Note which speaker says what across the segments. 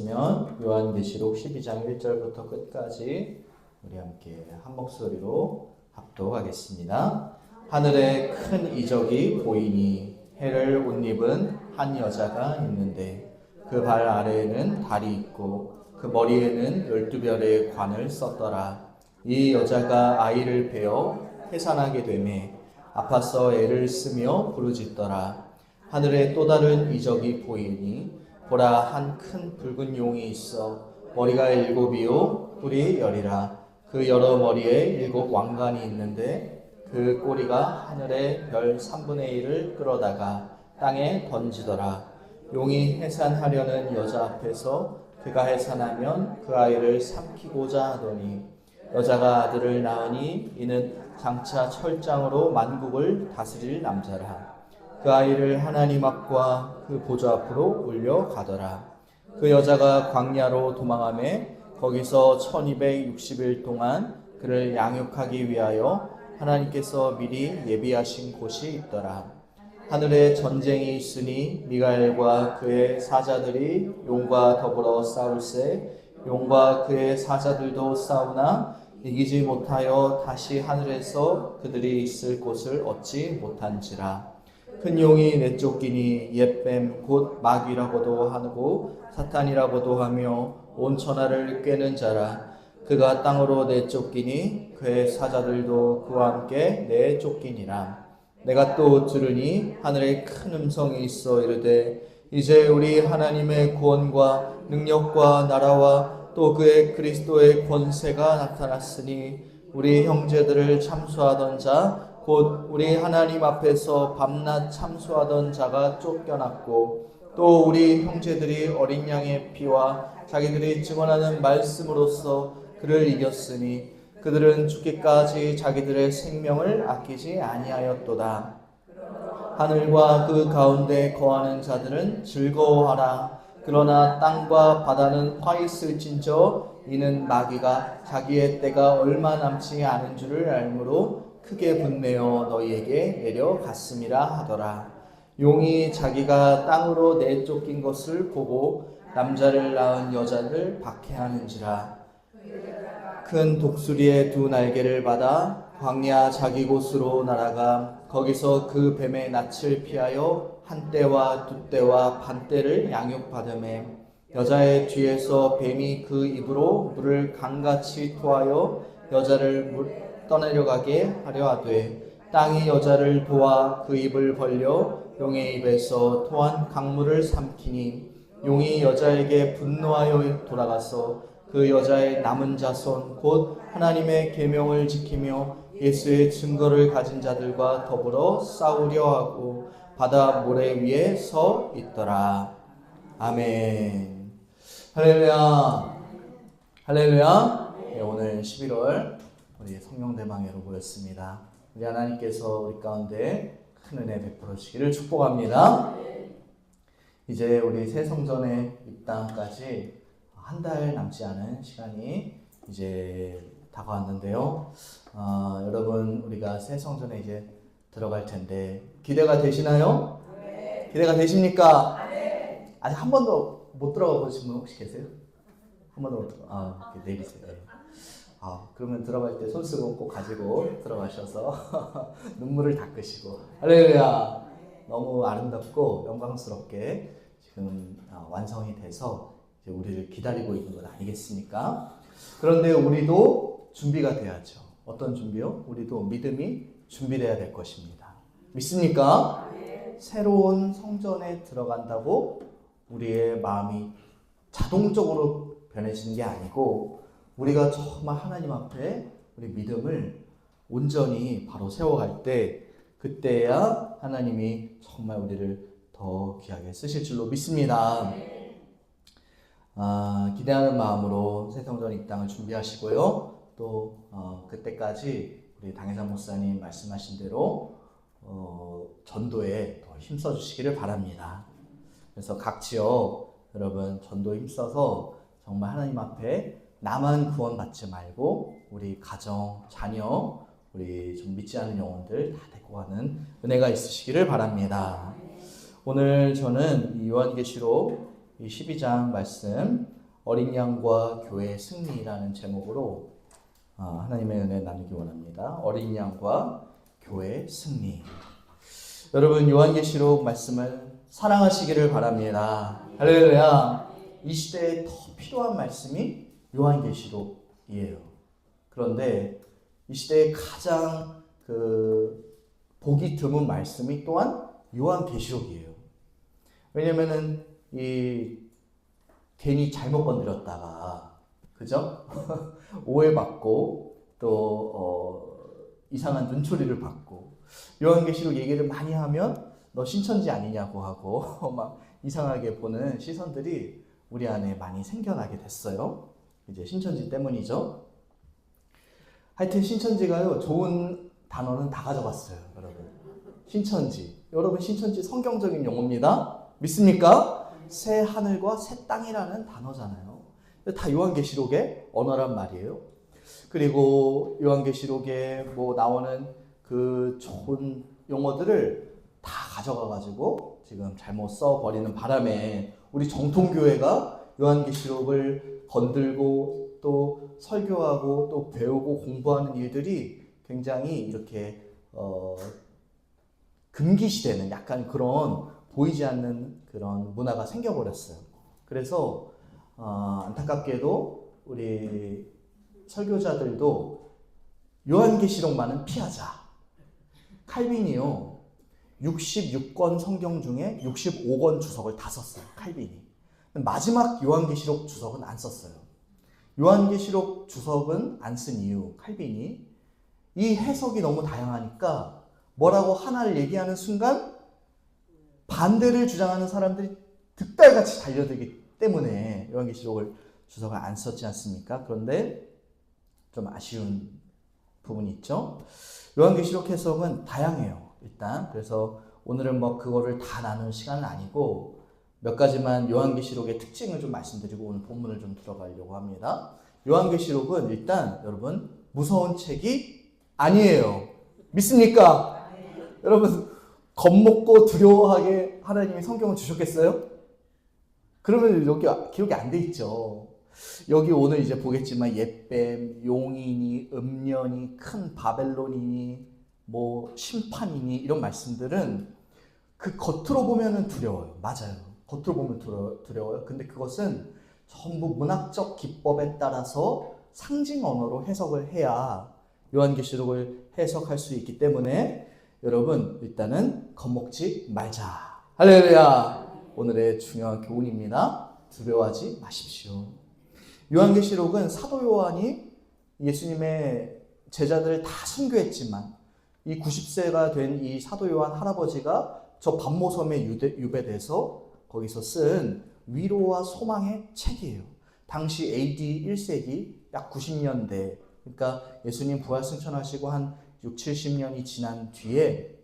Speaker 1: 면 요한계시록 12장 1절부터 끝까지 우리 함께 한 목소리로 합독하겠습니다. 하늘에 큰 이적이 보이니 해를 옷 입은 한 여자가 있는데 그 발 아래에는 달이 있고 그 머리에는 12별의 관을 썼더라. 이 여자가 아이를 베어 해산하게 되매 아파서 애를 쓰며 부르짖더라. 하늘에 또 다른 이적이 보이니 보라, 한 큰 붉은 용이 있어 머리가 7이요 뿔이 10이라. 그 여러 머리에 7 왕관이 있는데 그 꼬리가 하늘의 별 3분의 1을 끌어다가 땅에 던지더라. 용이 해산하려는 여자 앞에서 그가 해산하면 그 아이를 삼키고자 하더니 여자가 아들을 낳으니 이는 장차 철장으로 만국을 다스릴 남자라. 그 아이를 하나님 앞과 그 보좌 앞으로 올려가더라. 그 여자가 광야로 도망하매 거기서 1260일 동안 그를 양육하기 위하여 하나님께서 미리 예비하신 곳이 있더라. 하늘에 전쟁이 있으니 미가엘과 그의 사자들이 용과 더불어 싸울세 용과 그의 사자들도 싸우나 이기지 못하여 다시 하늘에서 그들이 있을 곳을 얻지 못한지라. 큰 용이 내쫓기니 옛뱀 곧 마귀라고도 하고 사탄이라고도 하며 온 천하를 꿰는 자라. 그가 땅으로 내쫓기니 그의 사자들도 그와 함께 내쫓기니라. 내가 또 들으니 하늘에 큰 음성이 있어 이르되 이제 우리 하나님의 구원과 능력과 나라와 또 그의 그리스도의 권세가 나타났으니 우리 형제들을 참수하던 자 곧 우리 하나님 앞에서 밤낮 참수하던 자가 쫓겨났고 또 우리 형제들이 어린 양의 피와 자기들이 증언하는 말씀으로써 그를 이겼으니 그들은 죽기까지 자기들의 생명을 아끼지 아니하였도다. 하늘과 그 가운데 거하는 자들은 즐거워하라. 그러나 땅과 바다는 화 있을진저 이는 마귀가 자기의 때가 얼마 남지 않은 줄을 알므로 크게 분내어 너희에게 내려갔음이라 하더라. 용이 자기가 땅으로 내쫓긴 것을 보고 남자를 낳은 여자를 박해하는지라. 큰 독수리의 2 날개를 받아 광야 자기 곳으로 날아가 거기서 그 뱀의 낯을 피하여 한 떼와 2 떼와 반 떼를 양육받으매 여자의 뒤에서 뱀이 그 입으로 물을 강같이 토하여 여자를 떠내려가게 하려 하되 땅이 여자를 도와 그 입을 벌려 용의 입에서 토한 강물을 삼키니 용이 여자에게 분노하여 돌아가서 그 여자의 남은 자손 곧 하나님의 계명을 지키며 예수의 증거를 가진 자들과 더불어 싸우려 하고 바다 모래 위에 서 있더라. 아멘. 할렐루야. 할렐루야. 네, 오늘 11월 우리 성령대망회로 모였습니다. 우리 하나님께서 우리 가운데 큰 은혜 베풀어 주시기를 축복합니다. 이제 우리 새 성전의 입당까지 한 달 남지 않은 시간이 이제 다가왔는데요. 여러분 우리가 새 성전에 이제 들어갈 텐데 기대가 되시나요? 네. 기대가 되십니까? 네. 아직 한 번도 못 들어가 보신 분 혹시 계세요? 한 번도 못 들어가. 내리세요. 그러면 들어갈 때 손 쓰고 꼭 가지고 들어가셔서 눈물을 닦으시고 할렐루야. 너무 아름답고 영광스럽게 지금 완성이 돼서 이제 우리를 기다리고 있는 건 아니겠습니까? 그런데 우리도 준비가 돼야죠. 어떤 준비요? 우리도 믿음이 준비돼야 될 것입니다. 믿습니까? 새로운 성전에 들어간다고 우리의 마음이 자동적으로 변해지는 게 아니고 우리가 정말 하나님 앞에 우리 믿음을 온전히 바로 세워갈 때 그때야 하나님이 정말 우리를 더 귀하게 쓰실 줄로 믿습니다. 기대하는 마음으로 새 성전 입당을 준비하시고요. 또 그때까지 우리 당회장 목사님 말씀하신 대로 전도에 더 힘써 주시기를 바랍니다. 그래서 각 지역 여러분 전도 힘써서 정말 하나님 앞에 나만 구원받지 말고 우리 가정, 자녀, 우리 좀 믿지 않은 영혼들 다 데리고 가는 은혜가 있으시기를 바랍니다. 오늘 저는 이 요한계시록 이 12장 말씀 어린 양과 교회의 승리라는 제목으로 하나님의 은혜 나누기 원합니다. 어린 양과 교회의 승리. 여러분 요한계시록 말씀을 사랑하시기를 바랍니다. 할렐루야. 이 시대에 더 필요한 말씀이 요한계시록이에요. 그런데 이 시대에 가장 보기 드문 말씀이 또한 요한계시록이에요. 왜냐면은 괜히 잘못 건드렸다가 그죠? 오해받고 또 이상한 눈초리를 받고 요한계시록 얘기를 많이 하면 너 신천지 아니냐고 하고 막 이상하게 보는 시선들이 우리 안에 많이 생겨나게 됐어요. 이제 신천지 때문이죠. 하여튼 신천지가요 좋은 단어는 다 가져갔어요. 여러분 신천지, 여러분 신천지 성경적인 용어입니다. 믿습니까? 새 하늘과 새 땅이라는 단어잖아요. 다 요한계시록의 언어란 말이에요. 그리고 요한계시록에 나오는 그 좋은 용어들을 다 가져가가지고 지금 잘못 써버리는 바람에 우리 정통교회가 요한계시록을 건들고 또 설교하고 또 배우고 공부하는 일들이 굉장히 이렇게 금기시되는 약간 그런 보이지 않는 그런 문화가 생겨버렸어요. 그래서 안타깝게도 우리 설교자들도 요한계시록만은 피하자. 칼빈이요 66권 성경 중에 65권 주석을 다 썼어요. 칼빈이. 마지막 요한계시록 주석은 안 썼어요. 요한계시록 주석은 안 쓴 이유, 칼빈이 이 해석이 너무 다양하니까 뭐라고 하나를 얘기하는 순간 반대를 주장하는 사람들이 득달같이 달려들기 때문에 요한계시록을 주석을 안 썼지 않습니까? 그런데 좀 아쉬운 부분이 있죠. 요한계시록 해석은 다양해요. 일단 그래서 오늘은 그거를 다 나눌 시간은 아니고 몇 가지만 요한계시록의 특징을 좀 말씀드리고 오늘 본문을 좀 들어가려고 합니다. 요한계시록은 일단 여러분 무서운 책이 아니에요. 믿습니까? 여러분 겁먹고 두려워하게 하나님이 성경을 주셨겠어요? 그러면 여기 기록이 안 돼 있죠. 여기 오늘 이제 보겠지만 옛뱀, 용이니, 음련이, 큰 바벨론이니, 심판이니 이런 말씀들은 그 겉으로 보면은 두려워요. 맞아요. 겉으로 보면 두려워요. 근데 그것은 전부 문학적 기법에 따라서 상징 언어로 해석을 해야 요한계시록을 해석할 수 있기 때문에 여러분 일단은 겁먹지 말자. 할렐루야. 오늘의 중요한 교훈입니다. 두려워하지 마십시오. 요한계시록은 사도 요한이 예수님의 제자들을 다 순교했지만 이 90세가 된 이 사도 요한 할아버지가 저 반모섬에 유배돼서 거기서 쓴 위로와 소망의 책이에요. 당시 AD 1세기 약 90년대, 그러니까 예수님 부활 승천하시고 한 6, 70년이 지난 뒤에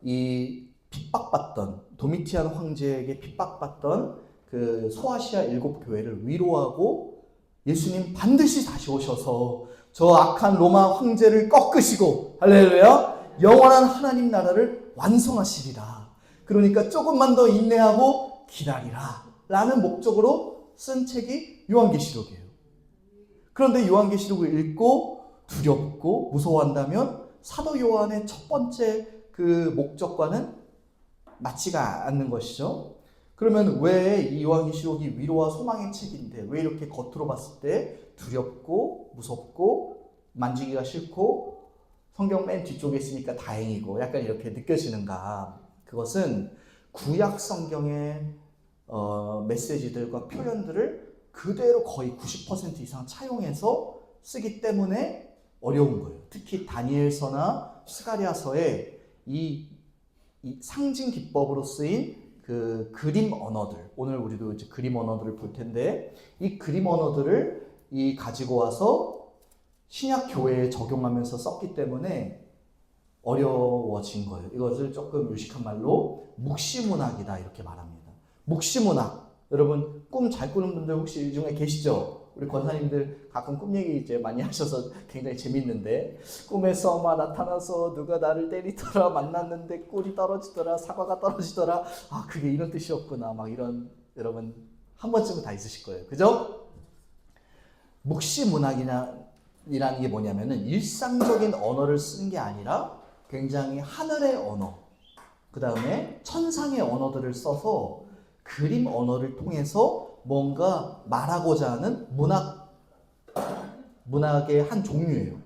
Speaker 1: 이 핍박받던 도미티안 황제에게 핍박받던 그 소아시아 7교회를 위로하고 예수님 반드시 다시 오셔서 저 악한 로마 황제를 꺾으시고 할렐루야 영원한 하나님 나라를 완성하시리라. 그러니까 조금만 더 인내하고 기다리라 라는 목적으로 쓴 책이 요한계시록이에요. 그런데 요한계시록을 읽고 두렵고 무서워한다면 사도 요한의 첫 번째 그 목적과는 맞지가 않는 것이죠. 그러면 왜 이 요한계시록이 위로와 소망의 책인데 왜 이렇게 겉으로 봤을 때 두렵고 무섭고 만지기가 싫고 성경 맨 뒤쪽에 있으니까 다행이고 약간 이렇게 느껴지는가? 그것은 구약 성경의 메시지들과 표현들을 그대로 거의 90% 이상 차용해서 쓰기 때문에 어려운 거예요. 특히 다니엘서나 스가랴서에 이 상징 기법으로 쓰인 그 그림 언어들, 오늘 우리도 이제 그림 언어들을 볼 텐데 이 그림 언어들을 가지고 와서 신약 교회에 적용하면서 썼기 때문에 어려워진 거예요. 이것을 조금 유식한 말로 묵시문학이다 이렇게 말합니다. 묵시문학. 여러분 꿈 잘 꾸는 분들 혹시 이 중에 계시죠? 우리 권사님들 가끔 꿈 얘기 이제 많이 하셔서 굉장히 재밌는데, 꿈에서 막 나타나서 누가 나를 때리더라, 만났는데 꿀이 떨어지더라, 사과가 떨어지더라, 아 그게 이런 뜻이었구나, 막 이런, 여러분 한 번쯤은 다 있으실 거예요. 그죠? 묵시문학이라는 게 뭐냐면은 일상적인 언어를 쓰는 게 아니라 굉장히 하늘의 언어, 그 다음에 천상의 언어들을 써서 그림 언어를 통해서 뭔가 말하고자 하는 문학의 한 종류예요.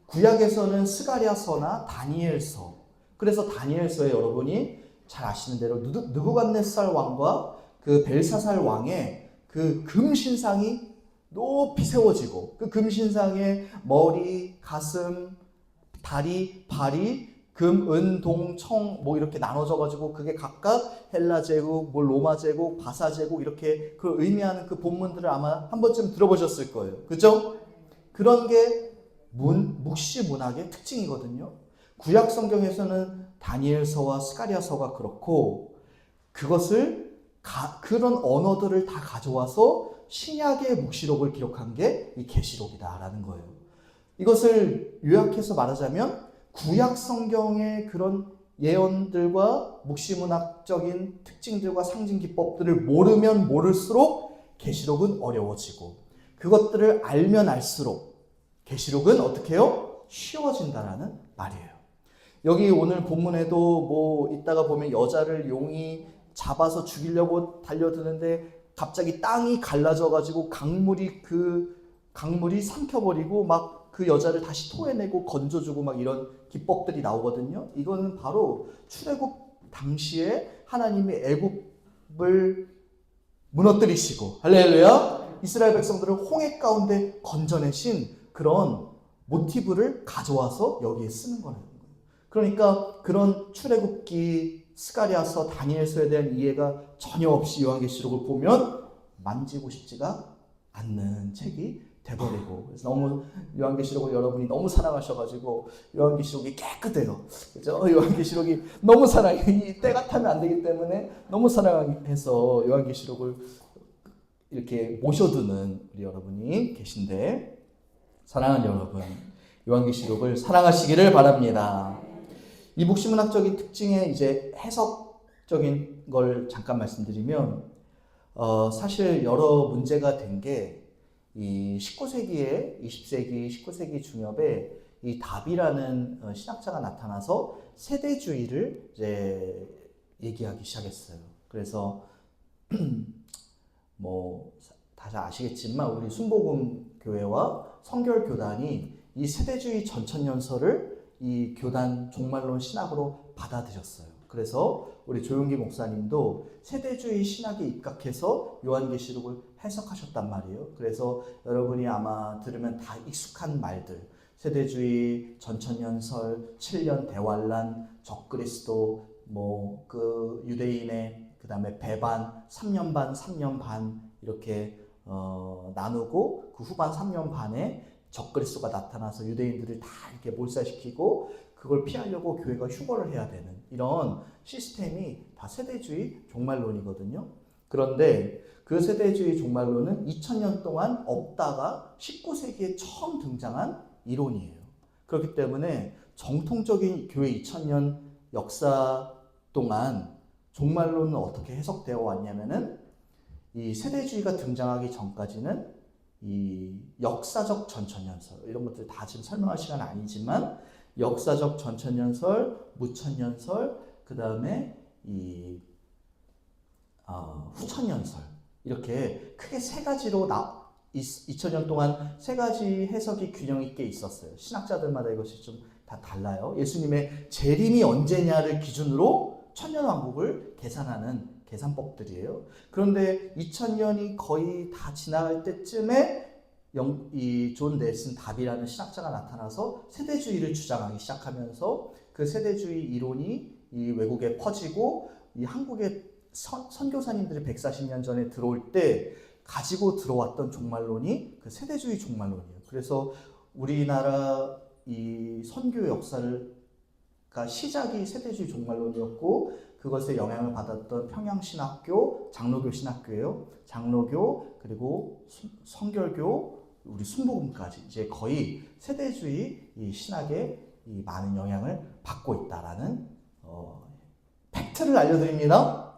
Speaker 1: 구약에서는 스가랴서나 다니엘서, 그래서 다니엘서에 여러분이 잘 아시는 대로 느부갓네살 왕과 그 벨사살 왕의 그 금신상이 높이 세워지고, 그 금신상의 머리, 가슴, 다리, 발이 금, 은, 동, 청 뭐 이렇게 나눠져 가지고 그게 각각 헬라 제국, 뭐 로마 제국, 바사 제국 이렇게 그 의미하는 그 본문들을 아마 한 번쯤 들어보셨을 거예요. 그죠? 그런 게 묵시 문학의 특징이거든요. 구약 성경에서는 다니엘서와 스가랴서가 그렇고, 그것을 그런 언어들을 다 가져와서 신약의 묵시록을 기록한 게 이 계시록이다라는 거예요. 이것을 요약해서 말하자면 구약 성경의 그런 예언들과 묵시문학적인 특징들과 상징 기법들을 모르면 모를수록 계시록은 어려워지고, 그것들을 알면 알수록 계시록은 어떻게 해요? 쉬워진다라는 말이에요. 여기 오늘 본문에도 뭐 이따가 보면 여자를 용이 잡아서 죽이려고 달려드는데 갑자기 땅이 갈라져 가지고 강물이 삼켜버리고 막 그 여자를 다시 토해내고 건져주고 막 이런 기법들이 나오거든요. 이거는 바로 출애굽 당시에 하나님이 애굽을 무너뜨리시고, 할렐루야, 이스라엘 백성들을 홍해 가운데 건져내신 그런 모티브를 가져와서 여기에 쓰는 거예요. 그러니까 그런 출애굽기, 스가랴서, 다니엘서에 대한 이해가 전혀 없이 요한계시록을 보면 만지고 싶지가 않는 책이 돼버리고, 그래서 너무 요한계시록을 여러분이 너무 사랑하셔가지고 요한계시록이 깨끗해요. 그죠? 요한계시록이 너무 사랑해. 이 때가 타면 안 되기 때문에 너무 사랑해서 요한계시록을 이렇게 모셔두는 우리 여러분이 계신데, 사랑하는 여러분, 요한계시록을 사랑하시기를 바랍니다. 이 묵시문학적인 특징의 이제 해석적인 걸 잠깐 말씀드리면, 사실 여러 문제가 된 게 이 19세기에 20세기 19세기 중엽에 이 다비라는 신학자가 나타나서 세대주의를 이제 얘기하기 시작했어요. 그래서 뭐 다들 아시겠지만 우리 순복음 교회와 성결 교단이 이 세대주의 전천연설을 이 교단 종말론 신학으로 받아들였어요. 그래서 우리 조용기 목사님도 세대주의 신학에 입각해서 요한계시록을 해석하셨단 말이에요. 그래서 여러분이 아마 들으면 다 익숙한 말들, 세대주의, 전천연설, 7년 대환란, 적그리스도, 뭐 그 유대인의 그 다음에 배반, 3년 반, 3년 반 이렇게 나누고, 그 후반 3년 반에 적그리스도가 나타나서 유대인들을 다 이렇게 몰살시키고 그걸 피하려고 교회가 휴거를 해야 되는 이런 시스템이 다 세대주의 종말론이거든요. 그런데 그 세대주의 종말론은 2000년 동안 없다가 19세기에 처음 등장한 이론이에요. 그렇기 때문에 정통적인 교회 2000년 역사 동안 종말론은 어떻게 해석되어 왔냐면은, 이 세대주의가 등장하기 전까지는 이 역사적 전천연설, 이런 것들 다 지금 설명할 시간은 아니지만 역사적 전천연설, 무천연설, 그 다음에 이 후천연설, 이렇게 크게 세 가지로 2000년 동안 세 가지 해석이 균형 있게 있었어요. 신학자들마다 이것이 좀 다 달라요. 예수님의 재림이 언제냐를 기준으로 천년왕국을 계산하는 계산법들이에요. 그런데 2000년이 거의 다 지나갈 때쯤에 이 존 넬슨 다비라는 신학자가 나타나서 세대주의를 주장하기 시작하면서 그 세대주의 이론이 이 외국에 퍼지고, 이 한국에 선교사님들이 140년 전에 들어올 때 가지고 들어왔던 종말론이 그 세대주의 종말론이에요. 그래서 우리나라 이 선교 역사가 시작이 세대주의 종말론이었고, 그 그것에 영향을 받았던 평양신학교, 장로교 신학교예요. 장로교, 그리고 성결교, 우리 순복음까지 이제 거의 세대주의 이 신학에 이 많은 영향을 받고 있다라는 팩트를 알려드립니다.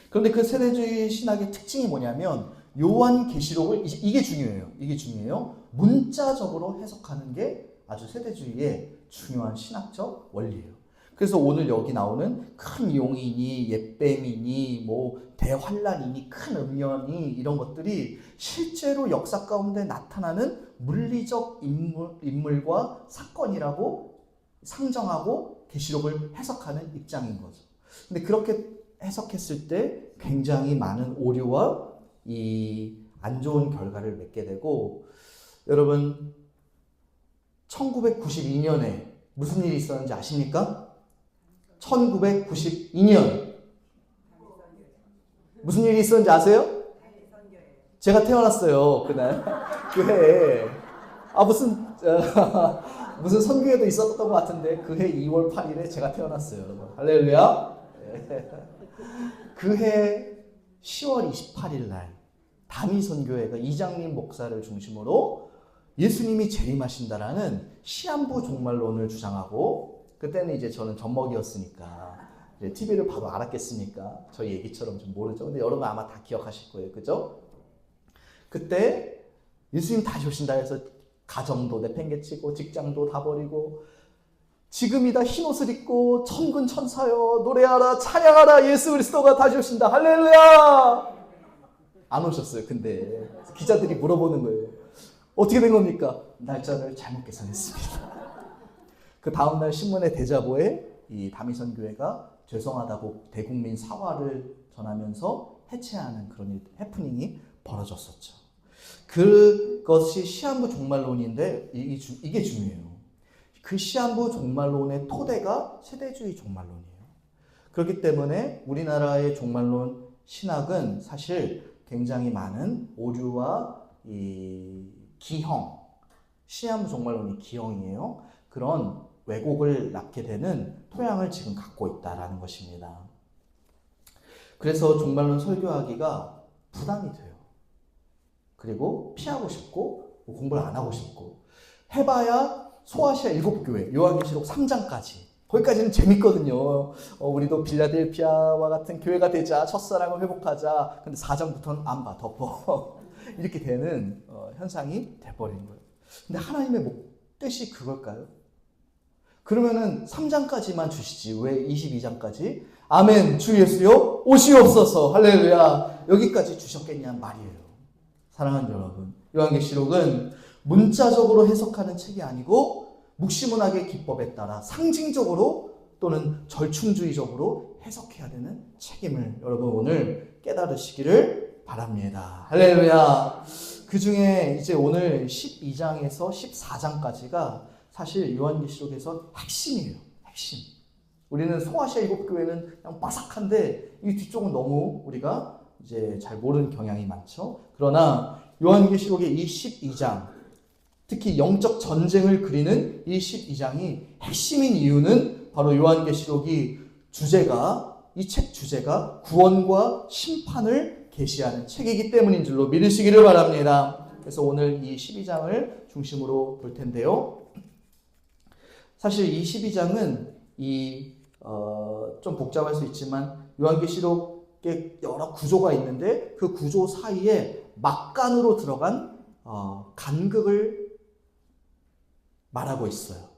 Speaker 1: 그런데 그 세대주의 신학의 특징이 뭐냐면 요한계시록을 이게 중요해요. 이게 중요해요. 문자적으로 해석하는 게 아주 세대주의의 중요한 신학적 원리예요. 그래서 오늘 여기 나오는 큰 용이니 옛뱀이니 뭐 대환란이니 큰 음련이 이런 것들이 실제로 역사 가운데 나타나는 물리적 인물과 사건이라고 상정하고 계시록을 해석하는 입장인 거죠. 근데 그렇게 해석했을 때 굉장히 많은 오류와 이 안 좋은 결과를 맺게 되고, 여러분 1992년에 무슨 일이 있었는지 아십니까? 1992년 무슨 일이 있었는지 아세요? 제가 태어났어요. 그날 그 해에 무슨 선교회도 있었던 것 같은데 그 해 2월 8일에 제가 태어났어요. 여러분 할렐루야. 그 해 10월 28일 날 다미 선교회가 이장님 목사를 중심으로 예수님이 재림하신다라는 시한부 종말론을 주장하고, 그때는 이제 저는 젖먹이었으니까 이제 TV를 봐도 알았겠습니까? 저희 얘기처럼 좀 모르죠. 근데 여러분 아마 다 기억하실 거예요. 그죠? 그때 예수님 다시 오신다 해서 가정도 내팽개치고 직장도 다 버리고 지금이다 흰옷을 입고 천군 천사여 노래하라 찬양하라 예수 그리스도가 다시 오신다 할렐루야. 안 오셨어요. 근데 기자들이 물어보는 거예요. 어떻게 된 겁니까? 날짜를 잘못 계산했습니다. 그 다음날 신문의 대자보에 이 다미선교회가 죄송하다고 대국민 사과를 전하면서 해체하는 그런 해프닝이 벌어졌었죠. 그것이 시한부 종말론인데 이게 중요해요. 그 시한부 종말론의 토대가 세대주의 종말론이에요. 그렇기 때문에 우리나라의 종말론 신학은 사실 굉장히 많은 오류와 이 기형, 시한부 종말론이 기형이에요. 그런 왜곡을 낳게 되는 토양을 지금 갖고 있다라는 것입니다. 그래서 종말론 설교하기가 부담이 돼요. 그리고 피하고 싶고 공부를 안 하고 싶고, 해봐야 소아시아 7교회, 요한계시록 3장까지 거기까지는 재밌거든요. 우리도 빌라델피아와 같은 교회가 되자, 첫사랑을 회복하자. 근데 4장부터는 안 봐, 덮어. 이렇게 되는 현상이 돼버린 거예요. 근데 하나님의 뜻이 그걸까요? 그러면은 3장까지만 주시지 왜 22장까지 아멘 주 예수여 오시옵소서 할렐루야 여기까지 주셨겠냐는 말이에요. 사랑하는 여러분, 요한계시록은 문자적으로 해석하는 책이 아니고 묵시문학의 기법에 따라 상징적으로 또는 절충주의적으로 해석해야 되는 책임을 여러분 오늘 깨달으시기를 바랍니다. 할렐루야. 그 중에 이제 오늘 12장에서 14장까지가 사실 요한계시록에서 핵심이에요. 핵심. 우리는 소아시아 7교회는 그냥 바삭한데 이 뒤쪽은 너무 우리가 이제 잘 모르는 경향이 많죠. 그러나 요한계시록의 이 12장, 특히 영적 전쟁을 그리는 이 12장이 핵심인 이유는 바로 요한계시록이 이 책 주제가 구원과 심판을 계시하는 책이기 때문인 줄로 믿으시기를 바랍니다. 그래서 오늘 이 12장을 중심으로 볼 텐데요. 사실 이 12장은 좀 복잡할 수 있지만 요한계시록에 여러 구조가 있는데 그 구조 사이에 막간으로 들어간 간극을 말하고 있어요.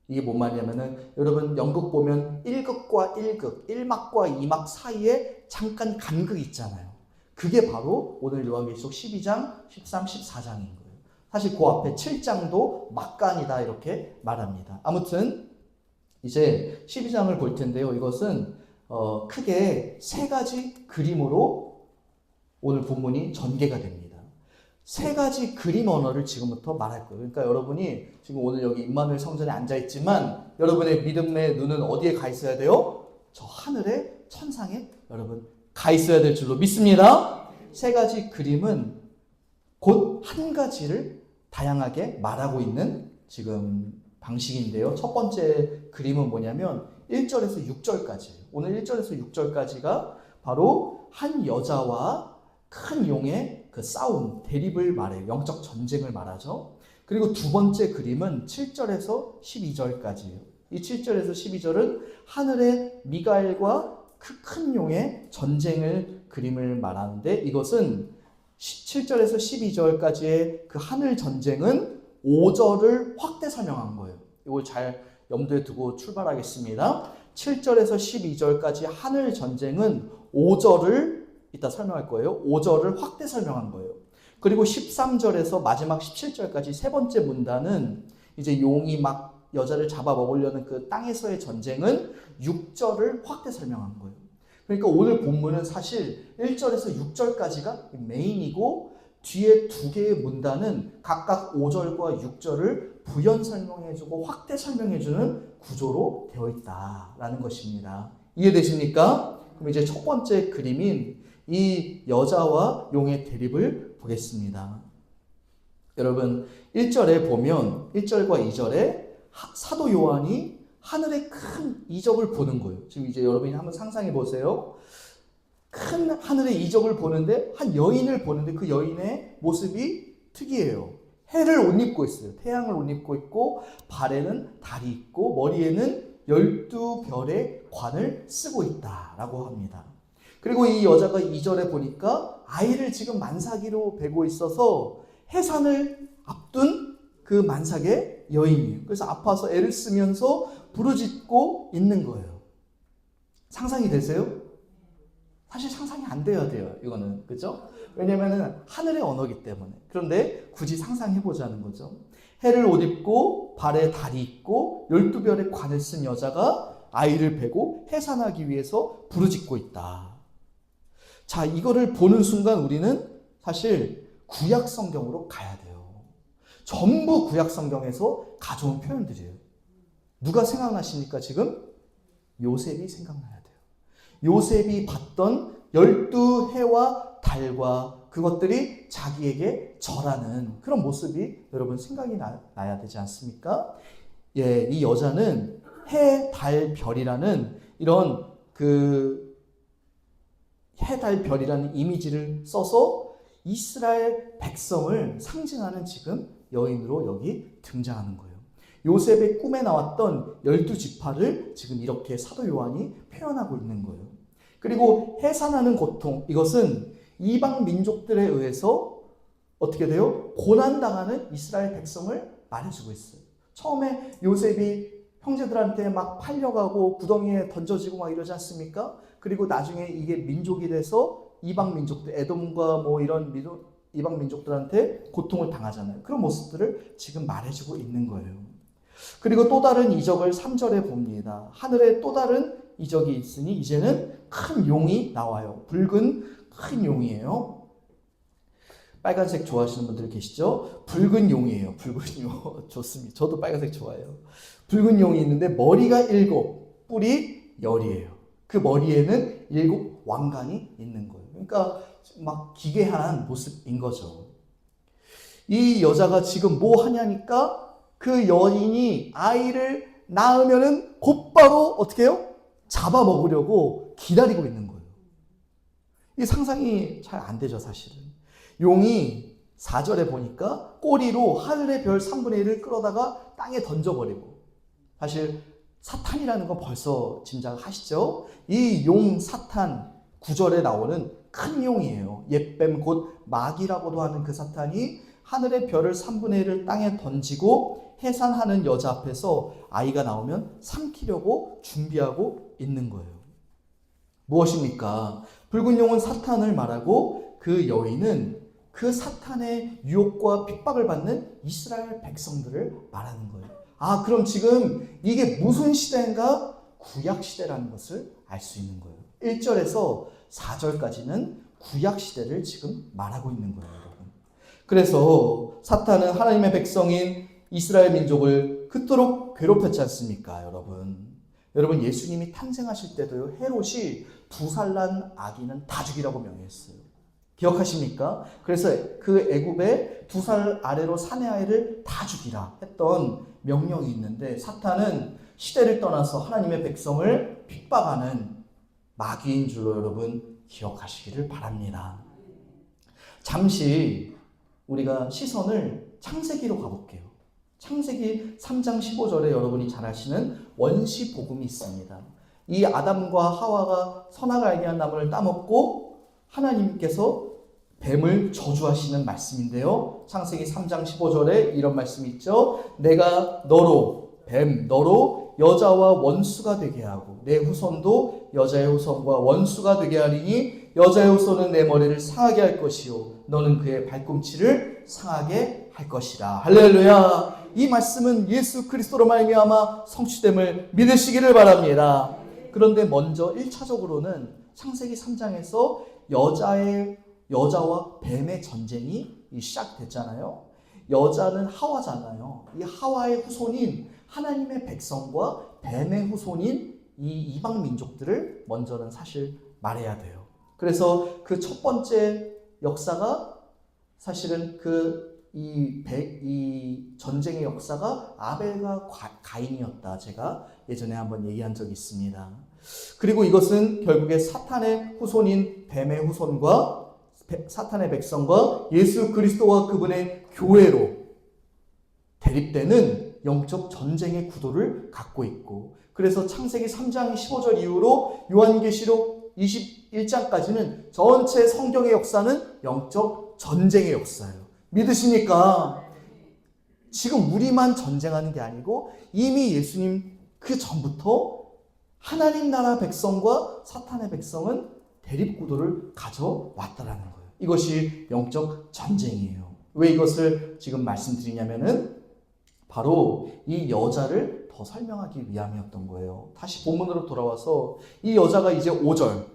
Speaker 1: 이게 뭔 말이냐면은 여러분 연극 보면 1극과 1극, 1막과 2막 사이에 잠깐 간극이 있잖아요. 그게 바로 오늘 요한계시록 12장, 13, 14장인 거예요. 사실 그 앞에 7장도 막간이다 이렇게 말합니다. 아무튼 이제 12장을 볼 텐데요. 이것은 크게 세 가지 그림으로 오늘 본문이 전개가 됩니다. 세 가지 그림 언어를 지금부터 말할 거예요. 그러니까 여러분이 지금 오늘 여기 임마누엘 성전에 앉아 있지만 여러분의 믿음의 눈은 어디에 가 있어야 돼요? 저 하늘의 천상에 여러분 가 있어야 될 줄로 믿습니다. 세 가지 그림은 곧 한 가지를 다양하게 말하고 있는 지금 방식인데요. 첫 번째 그림은 뭐냐면 1절에서 6절까지예요. 오늘 1절에서 6절까지가 바로 한 여자와 큰 용의 그 싸움, 대립을 말해요. 영적 전쟁을 말하죠. 그리고 두 번째 그림은 7절에서 12절까지예요. 이 7절에서 12절은 하늘의 미가엘과 그 큰 용의 전쟁을 그림을 말하는데, 이것은 7절에서 12절까지의 그 하늘 전쟁은 5절을 확대 설명한 거예요. 이걸 잘 염두에 두고 출발하겠습니다. 7절에서 12절까지 하늘 전쟁은 5절을 이따 설명할 거예요. 5절을 확대 설명한 거예요. 그리고 13절에서 마지막 17절까지 세 번째 문단은 이제 용이 막 여자를 잡아먹으려는 그 땅에서의 전쟁은 6절을 확대 설명한 거예요. 그러니까 오늘 본문은 사실 1절에서 6절까지가 메인이고, 뒤에 두 개의 문단은 각각 5절과 6절을 부연 설명해주고 확대 설명해주는 구조로 되어 있다라는 것입니다. 이해되십니까? 그럼 이제 첫 번째 그림인 이 여자와 용의 대립을 보겠습니다. 여러분 1절에 보면 1절과 2절에 사도 요한이 하늘의 큰 이적을 보는 거예요. 지금 이제 여러분이 한번 상상해 보세요. 큰 하늘의 이적을 보는데 한 여인을 보는데 그 여인의 모습이 특이해요. 해를 옷 입고 있어요. 태양을 옷 입고 있고, 발에는 달이 있고, 머리에는 12별의 관을 쓰고 있다라고 합니다. 그리고 이 여자가 2절에 보니까 아이를 지금 만삭이로 베고 있어서 해산을 앞둔 그 만삭의 여인이에요. 그래서 아파서 애를 쓰면서 부르짖고 있는 거예요. 상상이 되세요? 사실 상상이 안 돼야 돼요. 이거는. 그죠? 왜냐면은 하늘의 언어이기 때문에. 그런데 굳이 상상해보자는 거죠. 해를 옷 입고 발에 달이 있고 12별의 관을 쓴 여자가 아이를 베고 해산하기 위해서 부르짖고 있다. 자, 이거를 보는 순간 우리는 사실 구약 성경으로 가야 돼요. 전부 구약 성경에서 가져온 표현들이에요. 누가 생각나십니까 지금? 요셉이 생각나야 돼요. 요셉이 봤던 12해와 달과 그것들이 자기에게 절하는 그런 모습이 여러분 생각이 나야 되지 않습니까? 예, 이 여자는 해, 달, 별이라는 이런 그 해, 달, 별이라는 이미지를 써서 이스라엘 백성을 상징하는 지금 여인으로 여기 등장하는 거예요. 요셉의 꿈에 나왔던 12지파를 지금 이렇게 사도 요한이 표현하고 있는 거예요. 그리고 해산하는 고통, 이것은 이방 민족들에 의해서 어떻게 돼요? 고난당하는 이스라엘 백성을 말해주고 있어요. 처음에 요셉이 형제들한테 막 팔려가고 구덩이에 던져지고 막 이러지 않습니까? 그리고 나중에 이게 민족이 돼서 이방 민족들, 에돔과 뭐 이런 이방 민족들한테 고통을 당하잖아요. 그런 모습들을 지금 말해주고 있는 거예요. 그리고 또 다른 이적을 3절에 봅니다. 하늘에 또 다른 이적이 있으니 이제는 큰 용이 나와요. 붉은 큰 용이에요. 빨간색 좋아하시는 분들 계시죠? 붉은 용이에요. 붉은 용. 좋습니다. 저도 빨간색 좋아해요. 붉은 용이 있는데 머리가 7, 뿔이 10이에요. 그 머리에는 7 왕관이 있는 거예요. 그러니까 막 기괴한 모습인 거죠. 이 여자가 지금 뭐 하냐니까 그 여인이 아이를 낳으면은 곧바로 어떻게 해요? 잡아먹으려고 기다리고 있는 거예요. 이 상상이 잘 안 되죠, 사실은. 용이 4절에 보니까 꼬리로 하늘의 별 3분의 1을 끌어다가 땅에 던져버리고, 사실 사탄이라는 건 벌써 짐작하시죠? 이 용 사탄 9절에 나오는 큰 용이에요. 옛뱀 곧 마귀라고도 하는 그 사탄이 하늘의 별을 3분의 1을 땅에 던지고 해산하는 여자 앞에서 아이가 나오면 삼키려고 준비하고 있는 거예요. 무엇입니까? 붉은 용은 사탄을 말하고 그 여인은 그 사탄의 유혹과 핍박을 받는 이스라엘 백성들을 말하는 거예요. 아, 그럼 지금 이게 무슨 시대인가? 구약 시대라는 것을 알 수 있는 거예요. 1절에서 4절까지는 구약 시대를 지금 말하고 있는 거예요, 여러분. 그래서 사탄은 하나님의 백성인 이스라엘 민족을 그토록 괴롭혔지 않습니까, 여러분? 여러분, 예수님이 탄생하실 때도요, 헤롯이 2살 난 아기는 다 죽이라고 명했어요. 기억하십니까? 그래서 그 애굽에 2살 아래로 사내 아이를 다 죽이라 했던 명령이 있는데, 사탄은 시대를 떠나서 하나님의 백성을 핍박하는 마귀인 줄로 여러분 기억하시기를 바랍니다. 잠시 우리가 시선을 창세기로 가볼게요. 창세기 3장 15절에 여러분이 잘 아시는 원시 복음이 있습니다. 이 아담과 하와가 선악을 알게 한 나무를 따먹고 하나님께서 뱀을 저주하시는 말씀인데요. 창세기 3장 15절에 이런 말씀이 있죠. 내가 너로 여자와 원수가 되게 하고 내 후손도 여자의 후손과 원수가 되게 하리니 여자의 후손은 내 머리를 상하게 할 것이요 너는 그의 발꿈치를 상하게 할 것이라. 할렐루야. 이 말씀은 예수 그리스도로 말미암아 성취됨을 믿으시기를 바랍니다. 그런데 먼저 1차적으로는 창세기 3장에서 여자와 뱀의 전쟁이 시작됐잖아요. 여자는 하와잖아요. 이 하와의 후손인 하나님의 백성과 뱀의 후손인 이 이방 민족들을 먼저는 사실 말해야 돼요. 그래서 그 첫 번째 역사가 사실은 이 전쟁의 역사가 아벨과 가인이었다. 제가 예전에 한번 얘기한 적이 있습니다. 그리고 이것은 결국에 사탄의 후손인 뱀의 후손과 사탄의 백성과 예수 그리스도와 그분의 교회로 대립되는 영적 전쟁의 구도를 갖고 있고, 그래서 창세기 3장 15절 이후로 요한계시록 21장까지는 전체 성경의 역사는 영적 전쟁의 역사예요. 믿으십니까? 지금 우리만 전쟁하는 게 아니고 이미 예수님 그 전부터 하나님 나라 백성과 사탄의 백성은 대립구도를 가져왔다라는 거예요. 이것이 영적 전쟁이에요. 왜 이것을 지금 말씀드리냐면은 바로 이 여자를 더 설명하기 위함이었던 거예요. 다시 본문으로 돌아와서 이 여자가 이제 5절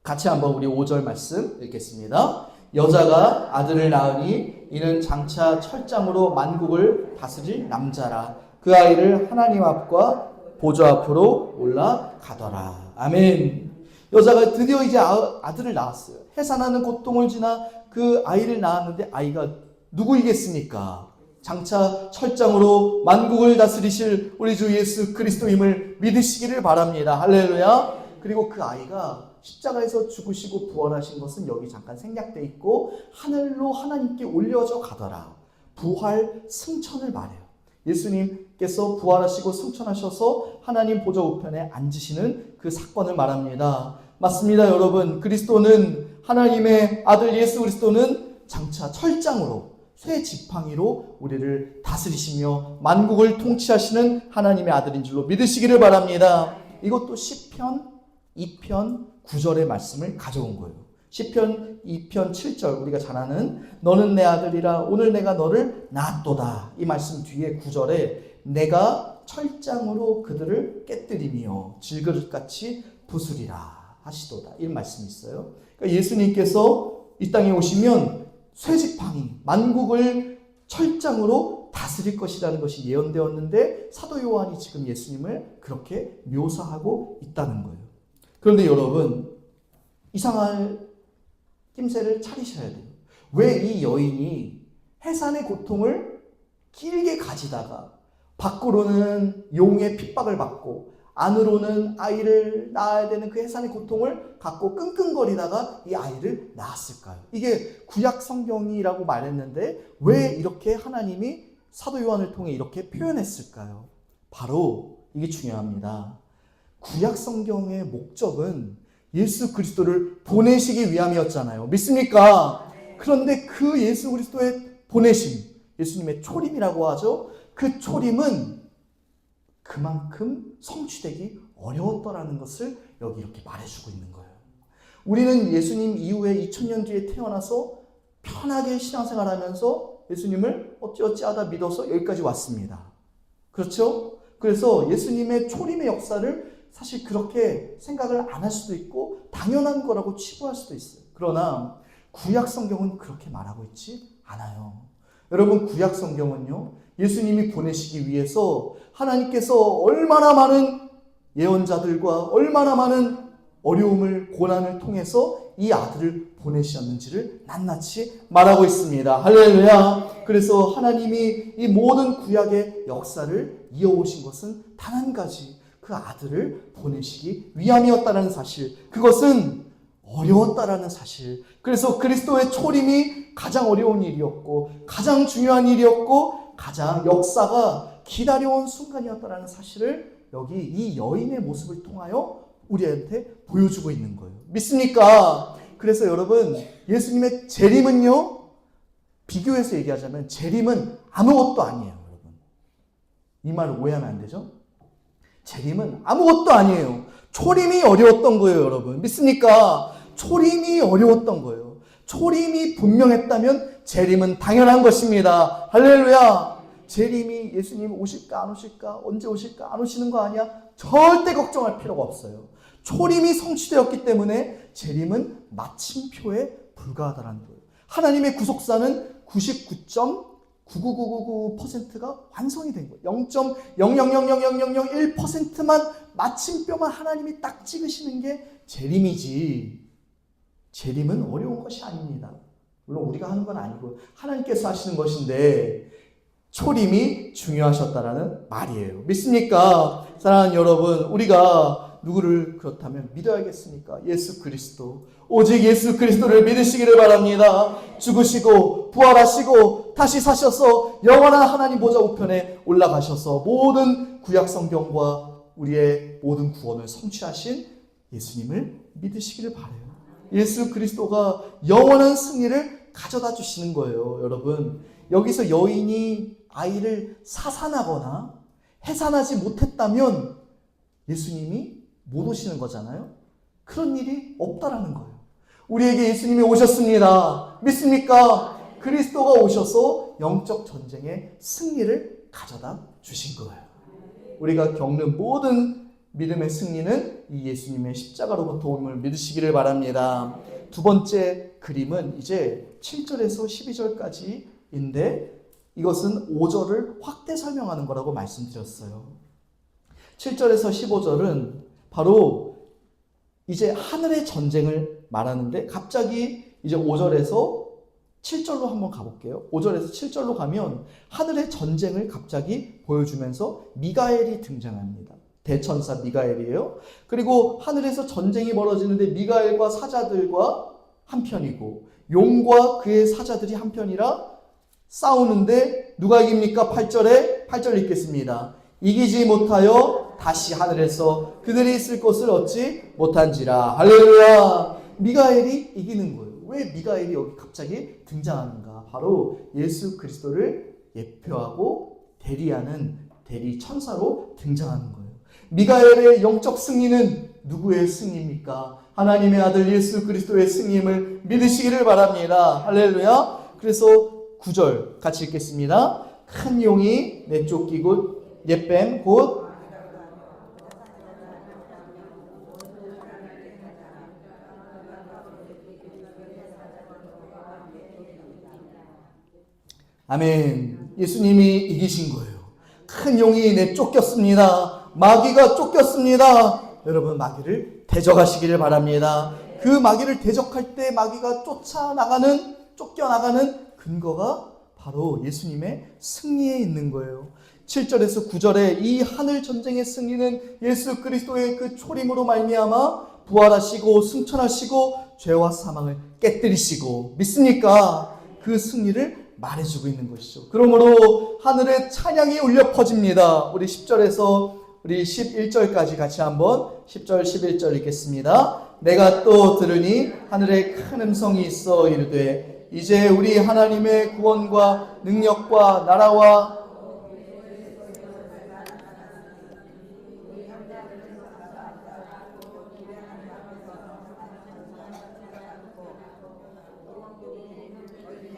Speaker 1: 같이 한번 우리 5절 말씀 읽겠습니다. 여자가 아들을 낳으니 이는 장차 철장으로 만국을 다스릴 남자라. 그 아이를 하나님 앞과 보좌 앞으로 올라가더라. 아멘. 여자가 드디어 이제 아들을 낳았어요. 해산하는 고통을 지나 그 아이를 낳았는데 아이가 누구이겠습니까? 장차 철장으로 만국을 다스리실 우리 주 예수 그리스도임을 믿으시기를 바랍니다. 할렐루야. 그리고 그 아이가 십자가에서 죽으시고 부활하신 것은 여기 잠깐 생략되어 있고 하늘로 하나님께 올려져 가더라. 부활 승천을 말해요. 예수님께서 부활하시고 승천하셔서 하나님 보좌 우편에 앉으시는 그 사건을 말합니다. 맞습니다, 여러분. 그리스도는 하나님의 아들 예수 그리스도는 장차 철장으로 새 지팡이로 우리를 다스리시며 만국을 통치하시는 하나님의 아들인 줄로 믿으시기를 바랍니다. 이것도 시편 2편 9절의 말씀을 가져온 거예요. 시편 2편 7절 우리가 잘 아는 너는 내 아들이라 오늘 내가 너를 낳았도다. 이 말씀 뒤에 9절에 내가 철장으로 그들을 깨뜨리며 질그릇같이 부수리라 하시도다. 이 말씀이 있어요. 그러니까 예수님께서 이 땅에 오시면 쇠지팡이 만국을 철장으로 다스릴 것이라는 것이 예언되었는데 사도 요한이 지금 예수님을 그렇게 묘사하고 있다는 거예요. 그런데 여러분 이상할 낌새를 차리셔야 돼요. 왜 이 여인이 해산의 고통을 길게 가지다가 밖으로는 용의 핍박을 받고 안으로는 아이를 낳아야 되는 그 해산의 고통을 갖고 끙끙거리다가 이 아이를 낳았을까요? 이게 구약 성경이라고 말했는데 왜 이렇게 하나님이 사도 요한을 통해 이렇게 표현했을까요? 바로 이게 중요합니다. 구약 성경의 목적은 예수 그리스도를 보내시기 위함이었잖아요. 믿습니까? 그런데 그 예수 그리스도의 보내심, 예수님의 초림이라고 하죠. 그 초림은 그만큼 성취되기 어려웠더라는 것을 여기 이렇게 말해주고 있는 거예요. 우리는 예수님 이후에 2000년 뒤에 태어나서 편하게 신앙생활하면서 예수님을 어찌어찌 하다 믿어서 여기까지 왔습니다. 그렇죠? 그래서 예수님의 초림의 역사를 사실 그렇게 생각을 안 할 수도 있고 당연한 거라고 치부할 수도 있어요. 그러나 구약 성경은 그렇게 말하고 있지 않아요. 여러분 구약 성경은요 예수님이 보내시기 위해서 하나님께서 얼마나 많은 예언자들과 얼마나 많은 어려움을 고난을 통해서 이 아들을 보내셨는지를 낱낱이 말하고 있습니다. 할렐루야. 그래서 하나님이 이 모든 구약의 역사를 이어오신 것은 단 한 가지, 그 아들을 보내시기 위함이었다는 사실, 그것은 어려웠다라는 사실. 그래서 그리스도의 초림이 가장 어려운 일이었고, 가장 중요한 일이었고, 가장 역사가 기다려온 순간이었다라는 사실을 여기 이 여인의 모습을 통하여 우리한테 보여주고 있는 거예요. 믿습니까? 그래서 여러분, 예수님의 재림은요, 비교해서 얘기하자면 재림은 아무것도 아니에요. 여러분, 이 말을 오해하면 안 되죠? 재림은 아무것도 아니에요. 초림이 어려웠던 거예요. 여러분, 믿습니까? 초림이 어려웠던 거예요. 초림이 분명했다면 재림은 당연한 것입니다. 할렐루야. 재림이 예수님 오실까 안 오실까, 언제 오실까 안 오시는 거 아니야? 절대 걱정할 필요가 없어요. 초림이 성취되었기 때문에 재림은 마침표에 불과하다는 거예요. 하나님의 구속사는 99.99999%가 완성이 된 거예요. 0.0000001%만 마침표만 하나님이 딱 찍으시는 게 재림이지, 재림은 어려운 것이 아닙니다. 물론 우리가 하는 건 아니고 하나님께서 하시는 것인데 초림이 중요하셨다라는 말이에요. 믿습니까? 사랑하는 여러분, 우리가 누구를 그렇다면 믿어야겠습니까? 예수 그리스도. 오직 예수 그리스도를 믿으시기를 바랍니다. 죽으시고 부활하시고 다시 사셔서 영원한 하나님 보좌 우편에 올라가셔서 모든 구약 성경과 우리의 모든 구원을 성취하신 예수님을 믿으시기를 바라요. 예수 그리스도가 영원한 승리를 가져다 주시는 거예요. 여러분, 여기서 여인이 아이를 사산하거나 해산하지 못했다면 예수님이 못 오시는 거잖아요. 그런 일이 없다라는 거예요. 우리에게 예수님이 오셨습니다. 믿습니까? 그리스도가 오셔서 영적 전쟁의 승리를 가져다 주신 거예요. 우리가 겪는 모든 믿음의 승리는 이 예수님의 십자가로부터 옴을 믿으시기를 바랍니다. 두 번째 그림은 이제 7절에서 12절까지인데 이것은 5절을 확대 설명하는 거라고 말씀드렸어요. 7절에서 15절은 바로 이제 하늘의 전쟁을 말하는데 갑자기 이제 5절에서 7절로 한번 가볼게요. 5절에서 7절로 가면 하늘의 전쟁을 갑자기 보여주면서 미가엘이 등장합니다. 대천사 미가엘이에요. 그리고 하늘에서 전쟁이 벌어지는데 미가엘과 사자들과 한편이고 용과 그의 사자들이 한편이라 싸우는데 누가 이깁니까? 8절 읽겠습니다. 이기지 못하여 다시 하늘에서 그들이 있을 곳을 얻지 못한지라. 할렐루야. 미가엘이 이기는 거예요. 왜 미가엘이 여기 갑자기 등장하는가? 바로 예수 그리스도를 예표하고 대리하는 대리 천사로 등장하는 거예요. 미가엘의 영적 승리는 누구의 승리입니까? 하나님의 아들 예수 그리스도의 승리임을 믿으시기를 바랍니다. 할렐루야. 그래서 9절 같이 읽겠습니다. 큰 용이 내쫓기고 옛뱀 곧 아멘. 예수님이 이기신 거예요. 큰 용이 내쫓겼습니다. 마귀가 쫓겼습니다. 여러분, 마귀를 대적하시기를 바랍니다. 그 마귀를 대적할 때 마귀가 쫓겨나가는 근거가 바로 예수님의 승리에 있는 거예요. 7절에서 9절에 이 하늘 전쟁의 승리는 예수 그리스도의 그 초림으로 말미암아 부활하시고 승천하시고 죄와 사망을 깨뜨리시고, 믿습니까? 그 승리를 말해주고 있는 것이죠. 그러므로 하늘에 찬양이 울려 퍼집니다. 우리 10절에서 우리 11절까지 같이 한번 10절 11절 읽겠습니다. 내가 또 들으니 하늘에 큰 음성이 있어 이르되 이제 우리 하나님의 구원과 능력과 나라와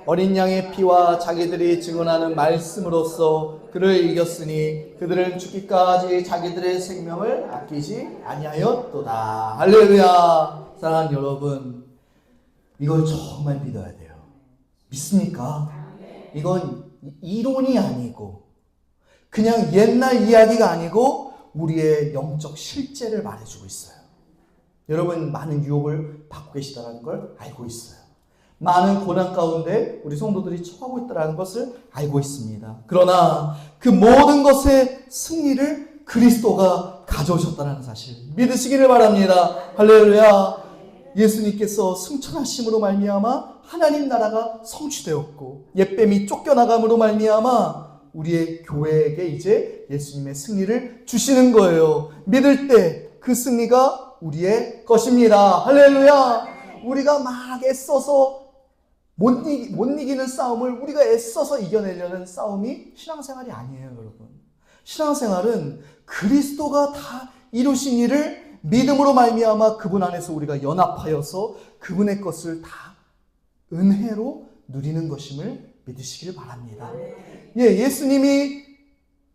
Speaker 1: 어린 양의 피와 자기들이 증언하는 말씀으로써 그를 이겼으니 그들은 죽기까지 자기들의 생명을 아끼지 아니하였도다. 할렐루야. 사랑하는 여러분, 이걸 정말 믿어야 돼요. 믿습니까? 이건 이론이 아니고 그냥 옛날 이야기가 아니고 우리의 영적 실제를 말해주고 있어요. 여러분 많은 유혹을 받고 계시다는 걸 알고 있어요. 많은 고난 가운데 우리 성도들이 처하고 있다는 것을 알고 있습니다. 그러나 그 모든 것의 승리를 그리스도가 가져오셨다는 사실 믿으시기를 바랍니다. 할렐루야. 예수님께서 승천하심으로 말미암아 하나님 나라가 성취되었고 옛뱀이 쫓겨나감으로 말미암아 우리의 교회에게 이제 예수님의 승리를 주시는 거예요. 믿을 때 그 승리가 우리의 것입니다. 할렐루야. 우리가 막 애써서 못 이기는 싸움을 우리가 애써서 이겨내려는 싸움이 신앙생활이 아니에요, 여러분. 신앙생활은 그리스도가 다 이루신 일을 믿음으로 말미암아 그분 안에서 우리가 연합하여서 그분의 것을 다 은혜로 누리는 것임을 믿으시길 바랍니다. 예수님이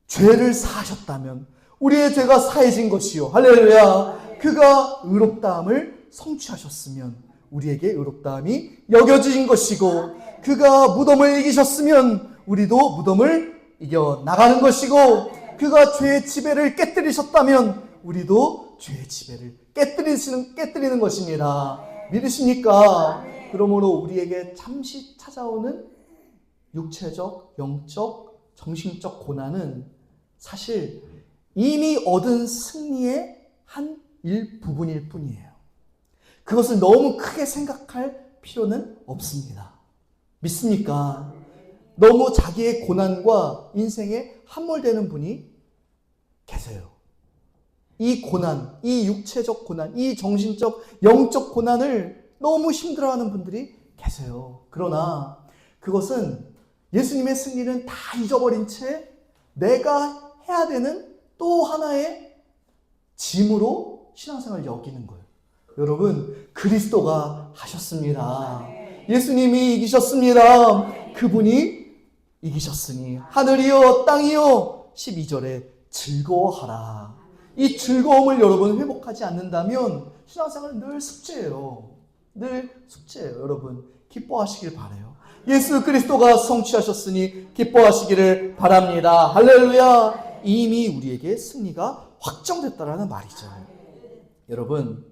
Speaker 1: 죄를 사하셨다면 우리의 죄가 사해진 것이요. 할렐루야. 그가 의롭다함을 성취하셨으면 우리에게 의롭다함이 여겨진 것이고 그가 무덤을 이기셨으면 우리도 무덤을 이겨나가는 것이고 그가 죄의 지배를 깨뜨리셨다면 우리도 죄의 지배를 깨뜨리는 것입니다. 믿으십니까? 그러므로 우리에게 잠시 찾아오는 육체적, 영적, 정신적 고난은 사실 이미 얻은 승리의 한 일부분일 뿐이에요. 그것을 너무 크게 생각할 필요는 없습니다. 믿습니까? 너무 자기의 고난과 인생에 함몰되는 분이 계세요. 이 고난, 이 육체적 고난, 이 정신적, 영적 고난을 너무 힘들어하는 분들이 계세요. 그러나 그것은 예수님의 승리는 다 잊어버린 채 내가 해야 되는 또 하나의 짐으로 신앙생활을 여기는 거예요. 여러분, 그리스도가 하셨습니다. 예수님이 이기셨습니다. 그분이 이기셨으니 하늘이여 땅이여 12절에 즐거워하라. 이 즐거움을 여러분 회복하지 않는다면 신앙생활은 늘 숙제예요. 늘 숙제예요. 여러분 기뻐하시길 바라요. 예수 그리스도가 성취하셨으니 기뻐하시기를 바랍니다. 할렐루야. 이미 우리에게 승리가 확정됐다라는 말이죠. 여러분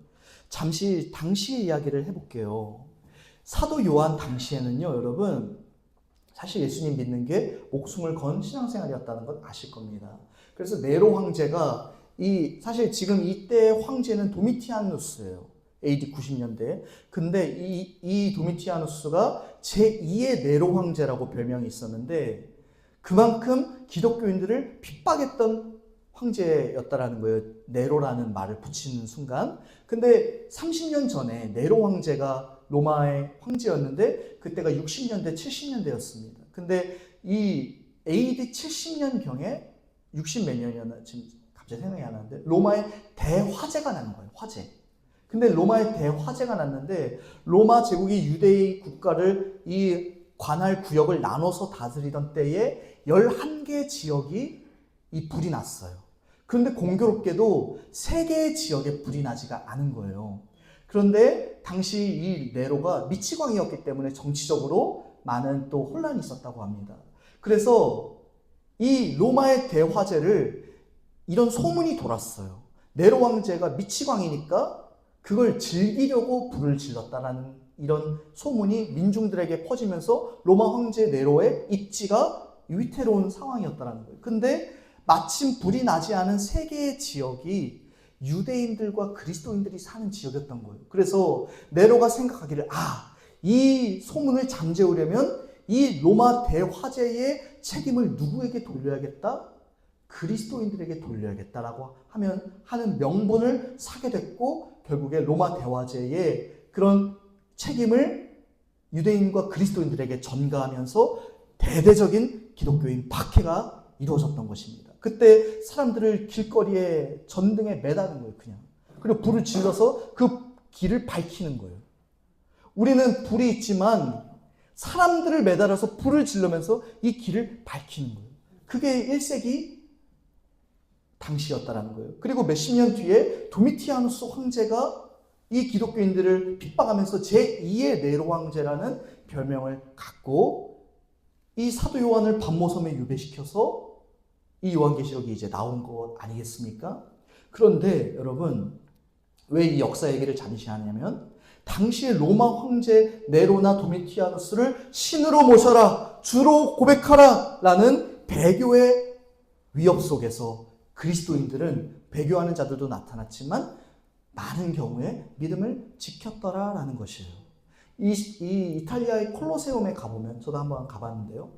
Speaker 1: 잠시 당시의 이야기를 해볼게요. 사도 요한 당시에는요, 여러분 사실 예수님 믿는 게 목숨을 건 신앙생활이었다는 건 아실 겁니다. 그래서 네로 황제가 사실 지금 이때 황제는 도미티아누스예요. AD 90년대. 근데 이 도미티아누스가 제2의 네로 황제라고 별명이 있었는데 그만큼 기독교인들을 핍박했던 황제였다라는 거예요. 네로라는 말을 붙이는 순간. 근데 30년 전에 네로 황제가 로마의 황제였는데 그때가 60년대, 70년대였습니다. 근데 이 AD 70년경에 60 몇 년이었나 지금 갑자기 생각이 안 나는데 로마의 대화재가 난 거예요. 화재. 근데 로마의 대화재가 났는데 로마 제국이 유대의 국가를 이 관할 구역을 나눠서 다스리던 때에 11개의 지역이 이 불이 났어요. 그런데 공교롭게도 3개의 지역에 불이 나지가 않은 거예요. 그런데 당시 이 네로가 미치광이었기 때문에 정치적으로 많은 또 혼란이 있었다고 합니다. 그래서 이 로마의 대화재를 이런 소문이 돌았어요. 네로 황제가 미치광이니까 그걸 즐기려고 불을 질렀다라는 이런 소문이 민중들에게 퍼지면서 로마 황제 네로의 입지가 위태로운 상황이었다는 거예요. 근데 마침 불이 나지 않은 3개의 지역이 유대인들과 그리스도인들이 사는 지역이었던 거예요. 그래서 네로가 생각하기를 이 소문을 잠재우려면 이 로마 대화재의 책임을 누구에게 돌려야겠다? 그리스도인들에게 돌려야겠다라고 하는 명분을 사게 됐고 결국에 로마 대화재의 그런 책임을 유대인과 그리스도인들에게 전가하면서 대대적인 기독교인 박해가 이루어졌던 것입니다. 그때 사람들을 길거리에 전등에 매다는 거예요, 그냥. 그리고 불을 질러서 그 길을 밝히는 거예요. 우리는 불이 있지만 사람들을 매달아서 불을 질르면서 이 길을 밝히는 거예요. 그게 1세기 당시였다라는 거예요. 그리고 몇십 년 뒤에 도미티아누스 황제가 이 기독교인들을 핍박하면서 제2의 네로 황제라는 별명을 갖고 이 사도 요한을 반모섬에 유배시켜서 이 요한계시록이 이제 나온 것 아니겠습니까? 그런데 여러분 왜 이 역사 얘기를 잠시 하냐면 당시의 로마 황제 네로나 도미티아누스를 신으로 모셔라, 주로 고백하라 라는 배교의 위협 속에서 그리스도인들은 배교하는 자들도 나타났지만 많은 경우에 믿음을 지켰더라라는 것이에요. 이 이탈리아의 콜로세움에 가보면, 저도 한번 가봤는데요.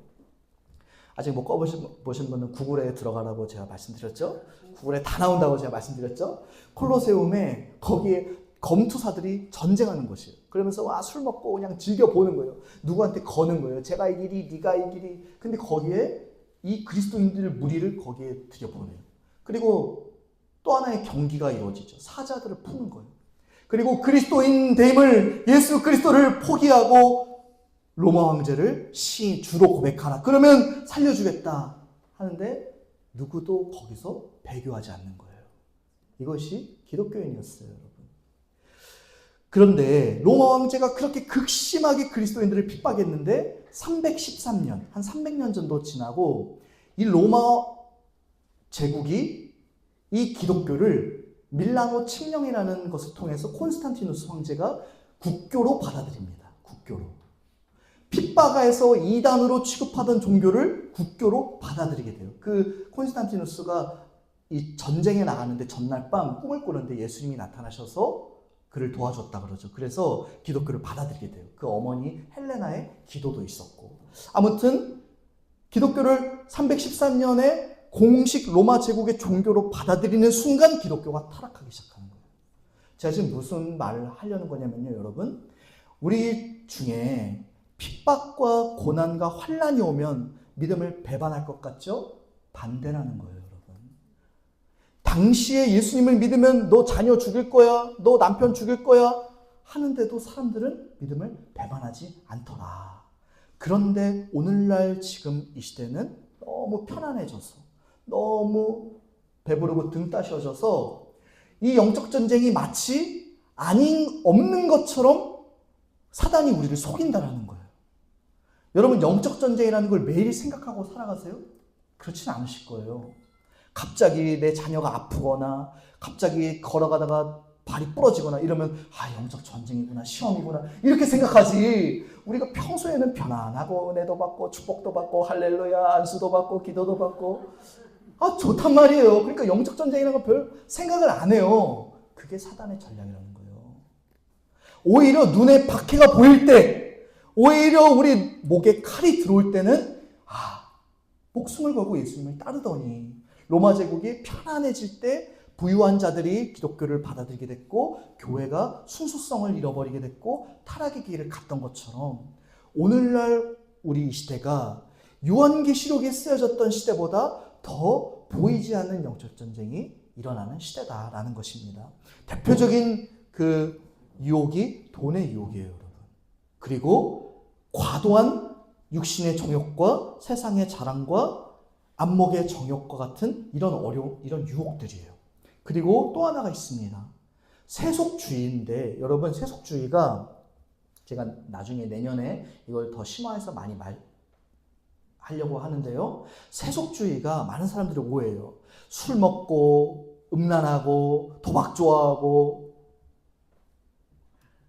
Speaker 1: 아직 못 가보신 분은 구글에 들어가라고 제가 말씀드렸죠. 구글에 다 나온다고 제가 말씀드렸죠. 콜로세움에 거기에 검투사들이 전쟁하는 곳이에요. 그러면서 와, 술 먹고 그냥 즐겨보는 거예요. 누구한테 거는 거예요. 제가 이기리, 네가 이기리. 근데 거기에 이 그리스도인들 무리를 거기에 들여보내요. 그리고 또 하나의 경기가 이루어지죠. 사자들을 푸는 거예요. 그리고 그리스도인 됨을, 예수 그리스도를 포기하고 로마 황제를 주로 고백하라. 그러면 살려주겠다 하는데 누구도 거기서 배교하지 않는 거예요. 이것이 기독교인이었어요, 여러분. 그런데 로마 황제가 그렇게 극심하게 그리스도인들을 핍박했는데 313년, 한 300년 정도 지나고 이 로마 제국이 이 기독교를 밀라노 칙령이라는 것을 통해서 콘스탄티누스 황제가 국교로 받아들입니다. 국교로. 핍박하에서 이단으로 취급하던 종교를 국교로 받아들이게 돼요. 그 콘스탄티누스가 이 전쟁에 나가는데 전날 밤 꿈을 꾸는데 예수님이 나타나셔서 그를 도와줬다 그러죠. 그래서 기독교를 받아들이게 돼요. 그 어머니 헬레나의 기도도 있었고. 아무튼 기독교를 313년에 공식 로마 제국의 종교로 받아들이는 순간 기독교가 타락하기 시작하는 거예요. 제가 지금 무슨 말을 하려는 거냐면요, 여러분. 우리 중에 핍박과 고난과 환난이 오면 믿음을 배반할 것 같죠? 반대라는 거예요, 여러분. 당시에 예수님을 믿으면 너 자녀 죽일 거야, 너 남편 죽일 거야 하는데도 사람들은 믿음을 배반하지 않더라. 그런데 오늘날 지금 이 시대는 너무 편안해져서, 너무 배부르고 등 따셔져서 이 영적 전쟁이 마치 없는 것처럼 사단이 우리를 속인다라는 거예요. 여러분, 영적 전쟁이라는 걸 매일 생각하고 살아가세요? 그렇진 않으실 거예요. 갑자기 내 자녀가 아프거나 갑자기 걸어가다가 발이 부러지거나 이러면 영적 전쟁이구나, 시험이구나 이렇게 생각하지. 우리가 평소에는 편안하고 은혜도 받고 축복도 받고 할렐루야 안수도 받고 기도도 받고 좋단 말이에요. 그러니까 영적 전쟁이라는 거 별 생각을 안 해요. 그게 사단의 전략이라는 거예요. 오히려 눈에 박해가 보일 때, 오히려 우리 목에 칼이 들어올 때는 목숨을 걸고 예수님을 따르더니 로마 제국이 편안해질 때 부유한 자들이 기독교를 받아들이게 됐고 교회가 순수성을 잃어버리게 됐고 타락의 길을 갔던 것처럼 오늘날 우리 이 시대가 요한계시록에 쓰여졌던 시대보다 더 보이지 않는 영적 전쟁이 일어나는 시대다라는 것입니다. 대표적인 그 유혹이 돈의 유혹이에요, 여러분. 그리고 과도한 육신의 정욕과 세상의 자랑과 안목의 정욕과 같은 이런 유혹들이에요. 그리고 또 하나가 있습니다. 세속주의인데, 여러분, 세속주의가 제가 나중에 내년에 이걸 더 심화해서 많이 하려고 하는데요. 세속주의가 많은 사람들이 오해해요. 술 먹고 음란하고 도박 좋아하고,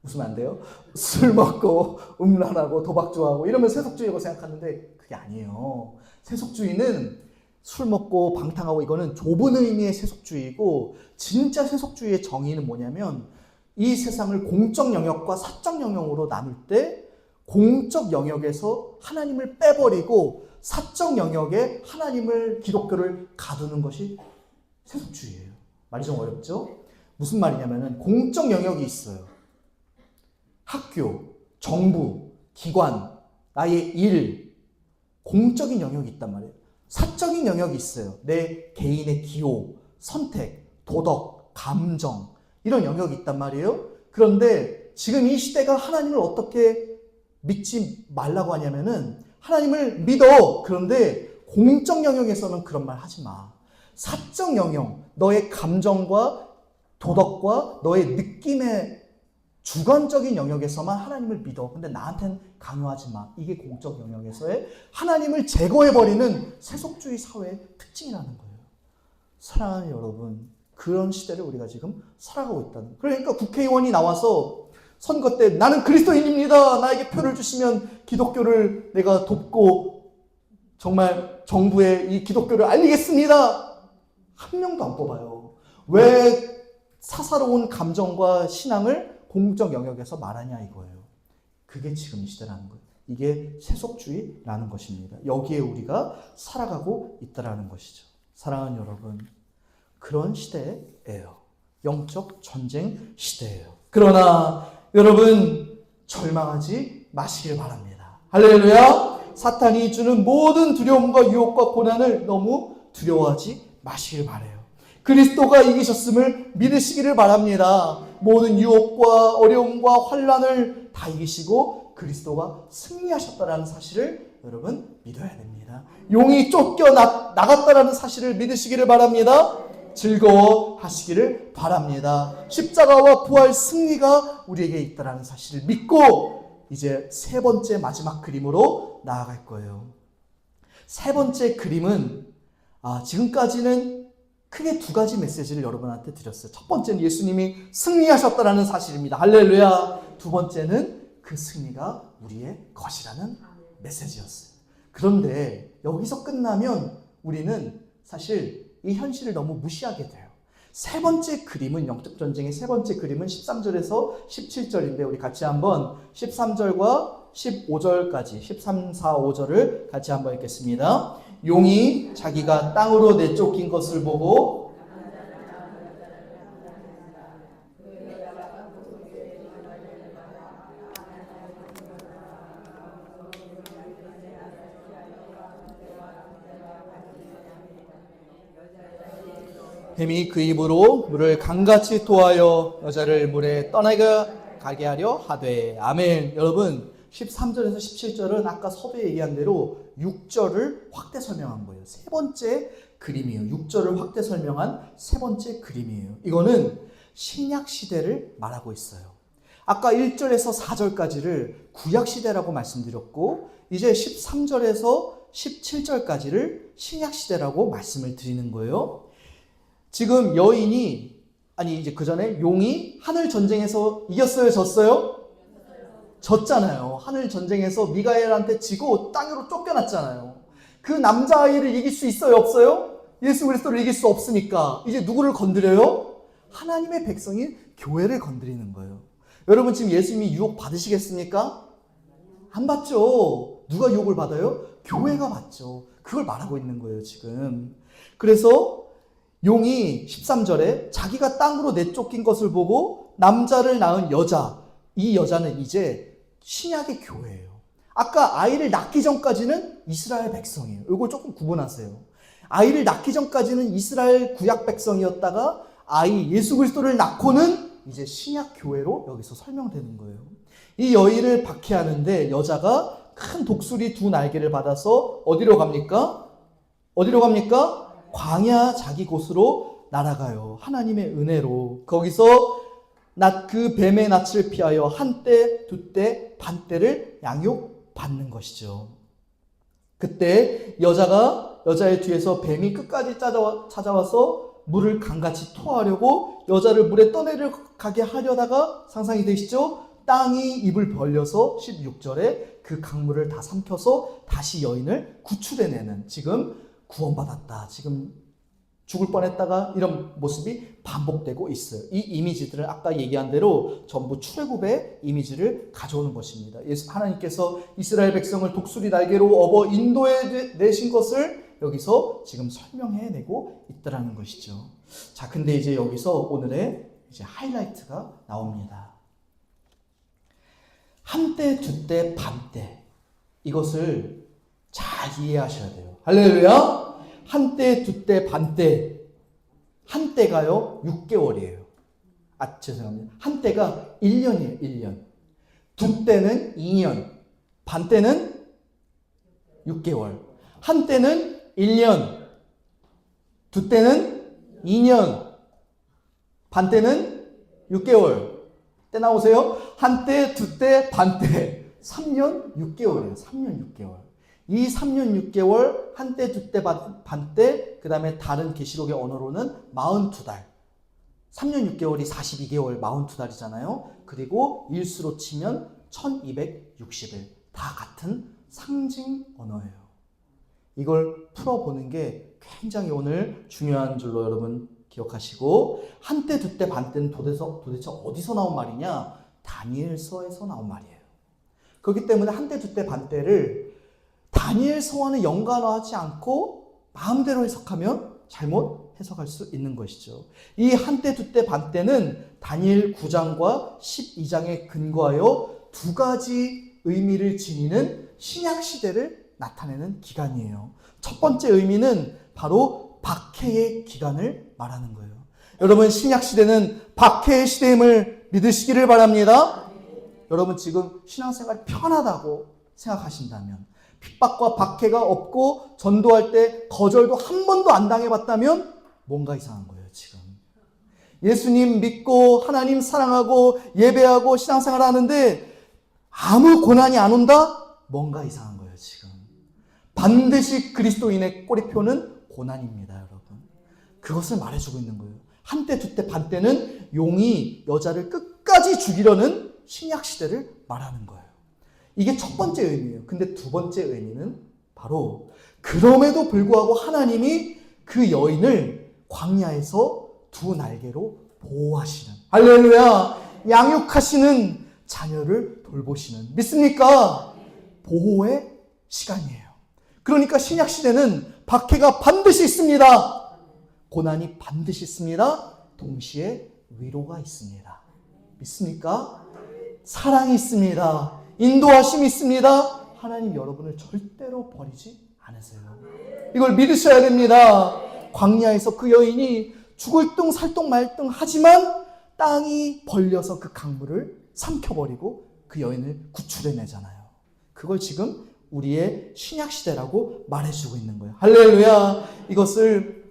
Speaker 1: 웃으면 안 돼요? 술 먹고 음란하고 도박 좋아하고 이러면 세속주의라고 생각하는데 그게 아니에요. 세속주의는 술 먹고 방탕하고 이거는 좁은 의미의 세속주의고, 진짜 세속주의의 정의는 뭐냐면 이 세상을 공적 영역과 사적 영역으로 나눌 때 공적 영역에서 하나님을 빼버리고 사적 영역에 하나님을, 기독교를 가두는 것이 세속주의예요. 말이 좀 어렵죠? 무슨 말이냐면은 공적 영역이 있어요. 학교, 정부, 기관, 나의 일, 공적인 영역이 있단 말이에요. 사적인 영역이 있어요. 내 개인의 기호, 선택, 도덕, 감정 이런 영역이 있단 말이에요. 그런데 지금 이 시대가 하나님을 어떻게 믿지 말라고 하냐면은 하나님을 믿어. 그런데 공적 영역에서는 그런 말 하지 마. 사적 영역, 너의 감정과 도덕과 너의 느낌의 주관적인 영역에서만 하나님을 믿어. 근데 나한테는 강요하지 마. 이게 공적 영역에서의 하나님을 제거해버리는 세속주의 사회의 특징이라는 거예요. 사랑하는 여러분, 그런 시대를 우리가 지금 살아가고 있다는. 그러니까 국회의원이 나와서 선거 때 나는 그리스도인입니다. 나에게 표를 주시면 기독교를 내가 돕고 정말 정부에 이 기독교를 알리겠습니다. 한 명도 안 뽑아요. 왜 사사로운 감정과 신앙을 공적 영역에서 말하냐 이거예요. 그게 지금 이 시대라는 거예요. 이게 세속주의라는 것입니다. 여기에 우리가 살아가고 있다라는 것이죠. 사랑하는 여러분, 그런 시대예요. 영적 전쟁 시대예요. 그러나 여러분 절망하지 마시길 바랍니다. 할렐루야! 사탄이 주는 모든 두려움과 유혹과 고난을 너무 두려워하지 마시길 바라요. 그리스도가 이기셨음을 믿으시기를 바랍니다. 모든 유혹과 어려움과 환난을 다 이기시고 그리스도가 승리하셨다라는 사실을 여러분 믿어야 됩니다. 용이 쫓겨 나갔다라는 사실을 믿으시기를 바랍니다. 즐거워하시기를 바랍니다. 십자가와 부활 승리가 우리에게 있다라는 사실을 믿고 이제 세 번째 마지막 그림으로 나아갈 거예요. 세 번째 그림은 지금까지는 크게 두 가지 메시지를 여러분한테 드렸어요. 첫 번째는 예수님이 승리하셨다라는 사실입니다. 할렐루야. 두 번째는 그 승리가 우리의 것이라는 메시지였어요. 그런데 여기서 끝나면 우리는 사실 이 현실을 너무 무시하게 돼요. 세 번째 그림은, 영적 전쟁의 세 번째 그림은 13절에서 17절인데 우리 같이 한번 13절과 15절까지 13, 4, 5절을 같이 한번 읽겠습니다. 용이 자기가 땅으로 내쫓긴 것을 보고 뱀이 그 입으로 물을 강같이 토하여 여자를 물에 떠나게 하려 하되. 아멘. 여러분 13절에서 17절은 아까 서두에 얘기한 대로 6절을 확대 설명한 거예요. 세 번째 그림이에요. 6절을 확대 설명한 세 번째 그림이에요. 이거는 신약 시대를 말하고 있어요. 아까 1절에서 4절까지를 구약 시대라고 말씀드렸고 이제 13절에서 17절까지를 신약 시대라고 말씀을 드리는 거예요. 지금 여인이 이제 그 전에 용이 하늘 전쟁에서 이겼어요, 졌어요? 졌잖아요. 하늘 전쟁에서 미가엘한테 지고 땅으로 쫓겨났잖아요. 그 남자아이를 이길 수 있어요, 없어요? 예수 그리스도를 이길 수 없으니까 이제 누구를 건드려요? 하나님의 백성인 교회를 건드리는 거예요. 여러분 지금 예수님이 유혹 받으시겠습니까? 안 받죠. 누가 유혹을 받아요? 교회가 받죠. 그걸 말하고 있는 거예요, 지금. 그래서 용이 13절에 자기가 땅으로 내쫓긴 것을 보고 남자를 낳은 여자, 이 여자는 이제 신약의 교회예요. 아까 아이를 낳기 전까지는 이스라엘 백성이에요. 이걸 조금 구분하세요. 아이를 낳기 전까지는 이스라엘 구약 백성이었다가 아이 예수 그리스도를 낳고는 이제 신약 교회로 여기서 설명되는 거예요. 이 여인을 박해하는데 여자가 큰 독수리 두 날개를 받아서 어디로 갑니까? 어디로 갑니까? 광야 자기 곳으로 날아가요. 하나님의 은혜로. 거기서 그 뱀의 낯을 피하여 한 때, 두 때, 반 때를 양육받는 것이죠. 그때 여자의 뒤에서 뱀이 끝까지 찾아와서 물을 강같이 토하려고 여자를 물에 떠내려가게 하려다가 상상이 되시죠? 땅이 입을 벌려서 16절에 그 강물을 다 삼켜서 다시 여인을 구출해내는, 지금 구원받았다, 지금 죽을 뻔했다가 이런 모습이 반복되고 있어요. 이 이미지들은 아까 얘기한 대로 전부 출애굽의 이미지를 가져오는 것입니다. 하나님께서 이스라엘 백성을 독수리 날개로 업어 인도해 내신 것을 여기서 지금 설명해내고 있다라는 것이죠. 자, 근데 이제 여기서 오늘의 이제 하이라이트가 나옵니다. 한때, 두때, 반때, 이것을 잘 이해하셔야 돼요. 할렐루야! 한때, 두때, 반때. 한때가요 6개월이에요. 죄송합니다. 한때가 1년이에요. 1년. 두때는 2년. 반때는 6개월. 한때는 1년. 두때는 2년. 반때는 6개월. 때 나오세요? 한때, 두때, 반때. 3년 6개월이에요. 3년 6개월. 이 3년 6개월, 한때, 두때, 반때, 그 다음에 다른 계시록의 언어로는 42달. 3년 6개월이 42개월 42달이잖아요. 그리고 일수로 치면 1260일. 다 같은 상징 언어예요. 이걸 풀어보는 게 굉장히 오늘 중요한 줄로 여러분 기억하시고, 한때 두때 반때는 도대체 어디서 나온 말이냐? 다니엘서에서 나온 말이에요. 그렇기 때문에 한때 두때 반때를 다니엘서와는 연관하지 않고 마음대로 해석하면 잘못 해석할 수 있는 것이죠. 이 한때 두때 반때는 다니엘 9장과 12장에 근거하여 두 가지 의미를 지니는 신약시대를 나타내는 기간이에요. 첫 번째 의미는 바로 박해의 기간을 말하는 거예요. 여러분, 신약시대는 박해의 시대임을 믿으시기를 바랍니다. 여러분, 지금 신앙생활이 편하다고 생각하신다면, 핍박과 박해가 없고 전도할 때 거절도 한 번도 안 당해봤다면 뭔가 이상한 거예요. 지금 예수님 믿고 하나님 사랑하고 예배하고 신앙생활 하는데 아무 고난이 안 온다? 뭔가 이상한 거예요. 지금 반드시 그리스도인의 꼬리표는 고난입니다. 여러분, 그것을 말해주고 있는 거예요. 한때 두때 반때는 용이 여자를 끝까지 죽이려는 신약시대를 말하는 거예요. 이게 첫 번째 의미예요. 근데 두 번째 의미는 바로 그럼에도 불구하고 하나님이 그 여인을 광야에서 두 날개로 보호하시는, 할렐루야, 양육하시는, 자녀를 돌보시는, 믿습니까? 보호의 시간이에요. 그러니까 신약시대는 박해가 반드시 있습니다. 고난이 반드시 있습니다. 동시에 위로가 있습니다. 믿습니까? 사랑이 있습니다. 인도하심이 있습니다. 하나님 여러분을 절대로 버리지 않으세요. 이걸 믿으셔야 됩니다. 광야에서 그 여인이 죽을 둥 살둥 말둥 하지만 땅이 벌려서 그 강물을 삼켜버리고 그 여인을 구출해내잖아요. 그걸 지금 우리의 신약시대라고 말해주고 있는 거예요. 할렐루야. 이것을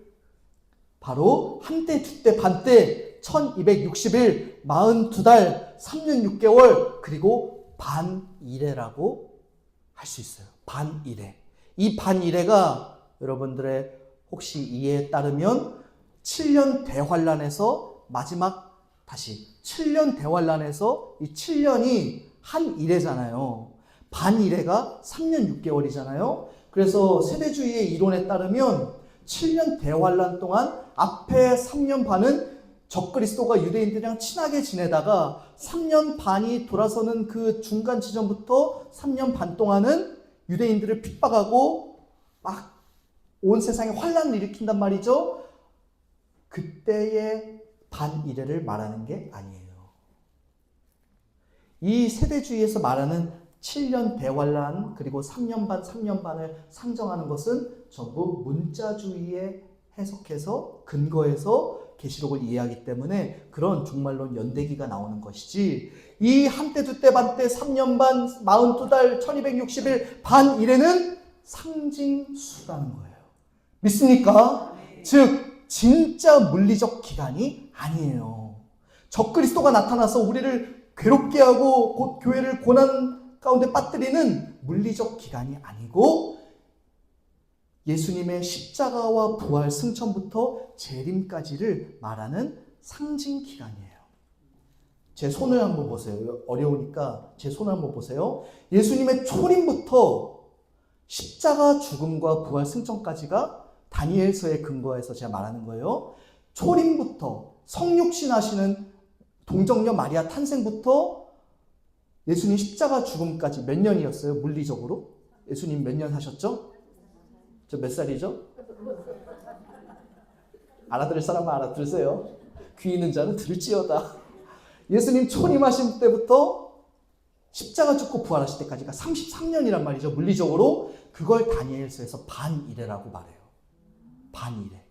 Speaker 1: 바로 한때 두때 반때 1260일 42달 3년 6개월 그리고 반이래라고 할 수 있어요. 반이래. 이 반이래가 여러분들의 혹시 이해에 따르면 7년 대환란에서 마지막 다시 7년 대환란에서 이 7년이 한 이래잖아요. 반이래가 3년 6개월이잖아요. 그래서 세대주의의 이론에 따르면 7년 대환란 동안 앞에 3년 반은 적그리스도가 유대인들이랑 친하게 지내다가 3년 반이 돌아서는 그 중간 지점부터 3년 반 동안은 유대인들을 핍박하고 막 온 세상에 환란을 일으킨단 말이죠. 그때의 반이래를 말하는 게 아니에요. 이 세대주의에서 말하는 7년 대환란 그리고 3년 반을 상정하는 것은 전부 문자주의에 해석해서 근거해서 계시록을 이해하기 때문에 그런 종말론 연대기가 나오는 것이지, 이 한때 두때 반때 3년 반 42달 1260일 반이래는 상징수라는 거예요. 믿습니까? 즉 진짜 물리적 기간이 아니에요. 적그리스도가 나타나서 우리를 괴롭게 하고 곧 교회를 고난 가운데 빠뜨리는 물리적 기간이 아니고 예수님의 십자가와 부활 승천부터 재림까지를 말하는 상징 기간이에요. 제 손을 한번 보세요. 어려우니까 제 손을 한번 보세요. 예수님의 초림부터 십자가 죽음과 부활 승천까지가 다니엘서에 근거해서 제가 말하는 거예요. 초림부터 성육신 하시는 동정녀 마리아 탄생부터 예수님 십자가 죽음까지 몇 년이었어요? 물리적으로? 예수님 몇 년 하셨죠? 저 몇 살이죠? 알아들을 사람은 알아들으세요. 귀 있는 자는 들을지어다. 예수님 초림하신 때부터 십자가 죽고 부활하실 때까지가 33년이란 말이죠. 물리적으로. 그걸 다니엘서에서 반이래라고 말해요. 반이래.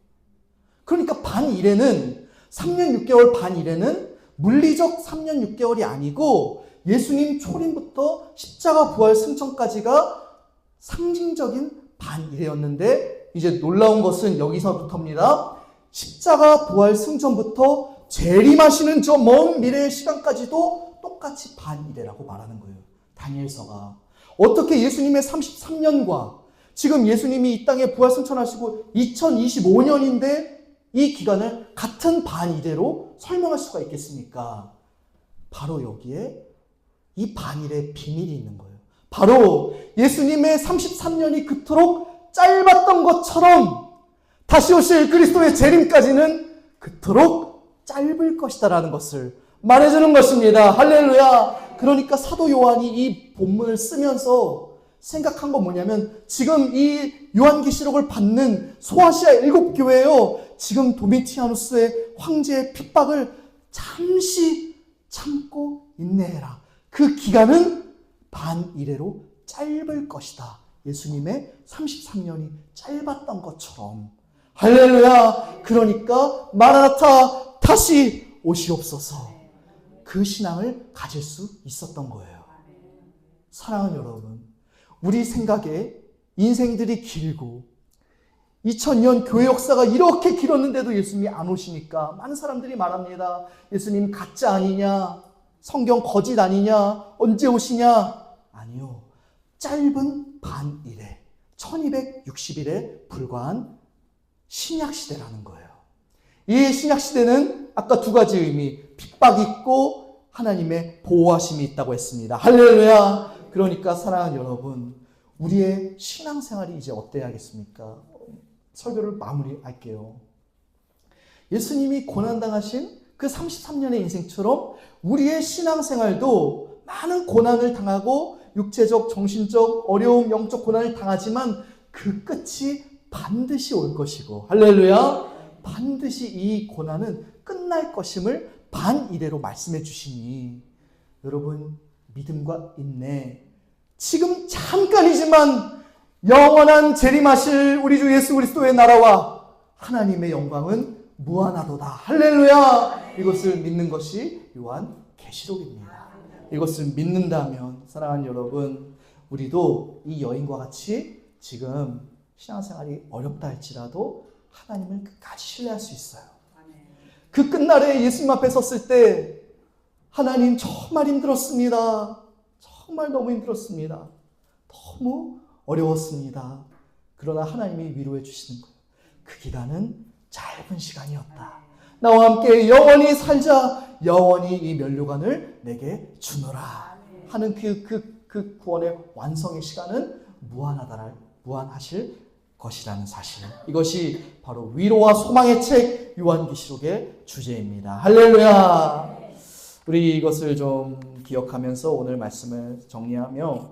Speaker 1: 그러니까 반이래는 3년 6개월 반이래는 물리적 3년 6개월이 아니고 예수님 초림부터 십자가 부활 승천까지가 상징적인 반이래였는데, 이제 놀라운 것은 여기서부터입니다. 십자가 부활 승천부터 재림하시는 저 먼 미래의 시간까지도 똑같이 반이래라고 말하는 거예요. 다니엘서가. 어떻게 예수님의 33년과 지금 예수님이 이 땅에 부활 승천하시고 2025년인데
Speaker 2: 이 기간을 같은 반일회로 설명할 수가 있겠습니까? 바로 여기에 이 반일의 비밀이 있는 거예요. 바로 예수님의 33년이 그토록 짧았던 것처럼 다시 오실 그리스도의 재림까지는 그토록 짧을 것이다라는 것을 말해주는 것입니다. 할렐루야. 그러니까 사도 요한이 이 본문을 쓰면서 생각한 건 뭐냐면, 지금 이 요한계시록을 받는 소아시아 7교회요, 지금 도미티아누스의 황제의 핍박을 잠시 참고 인내해라. 그 기간은 반일회로 짧을 것이다. 예수님의 33년이 짧았던 것처럼. 할렐루야. 그러니까 마라나타 다시 오시옵소서. 그 신앙을 가질 수 있었던 거예요. 사랑하는 여러분, 우리 생각에 인생들이 길고 2000년 교회 역사가 이렇게 길었는데도 예수님이 안 오시니까 많은 사람들이 말합니다. 예수님 가짜 아니냐? 성경 거짓 아니냐? 언제 오시냐? 아니요. 짧은 반일회, 1260일에 불과한 신약시대라는 거예요. 이 신약시대는 아까 두 가지 의미, 핍박이 있고 하나님의 보호하심이 있다고 했습니다. 할렐루야. 그러니까 사랑하는 여러분, 우리의 신앙생활이 이제 어때야겠습니까? 설교를 마무리할게요. 예수님이 고난당하신 그 33년의 인생처럼 우리의 신앙생활도 많은 고난을 당하고 육체적, 정신적, 어려움, 영적 고난을 당하지만 그 끝이 반드시 올 것이고, 할렐루야, 반드시 이 고난은 끝날 것임을 반일회로 말씀해 주시니 여러분 믿음과 인내, 지금 잠깐이지만 영원한 재림하실 우리 주 예수 그리스도의 나라와 하나님의 영광은 무한하도다. 할렐루야. 이것을 믿는 것이 요한계시록입니다. 이것을 믿는다면 사랑하는 여러분, 우리도 이 여인과 같이 지금 신앙생활이 어렵다 할지라도 하나님을 끝까지 신뢰할 수 있어요. 그 끝날에 예수님 앞에 섰을 때 하나님 정말 힘들었습니다. 정말 너무 힘들었습니다. 너무 어려웠습니다. 그러나 하나님이 위로해 주시는 거예요. 그 기간은 짧은 시간이었다. 나와 함께 영원히 살자. 영원히 이 면류관을 내게 주노라 하는 그 구원의 완성의 시간은 무한하실 것이라는 사실. 이것이 바로 위로와 소망의 책 요한계시록의 주제입니다. 할렐루야. 우리 이것을 좀 기억하면서 오늘 말씀을 정리하며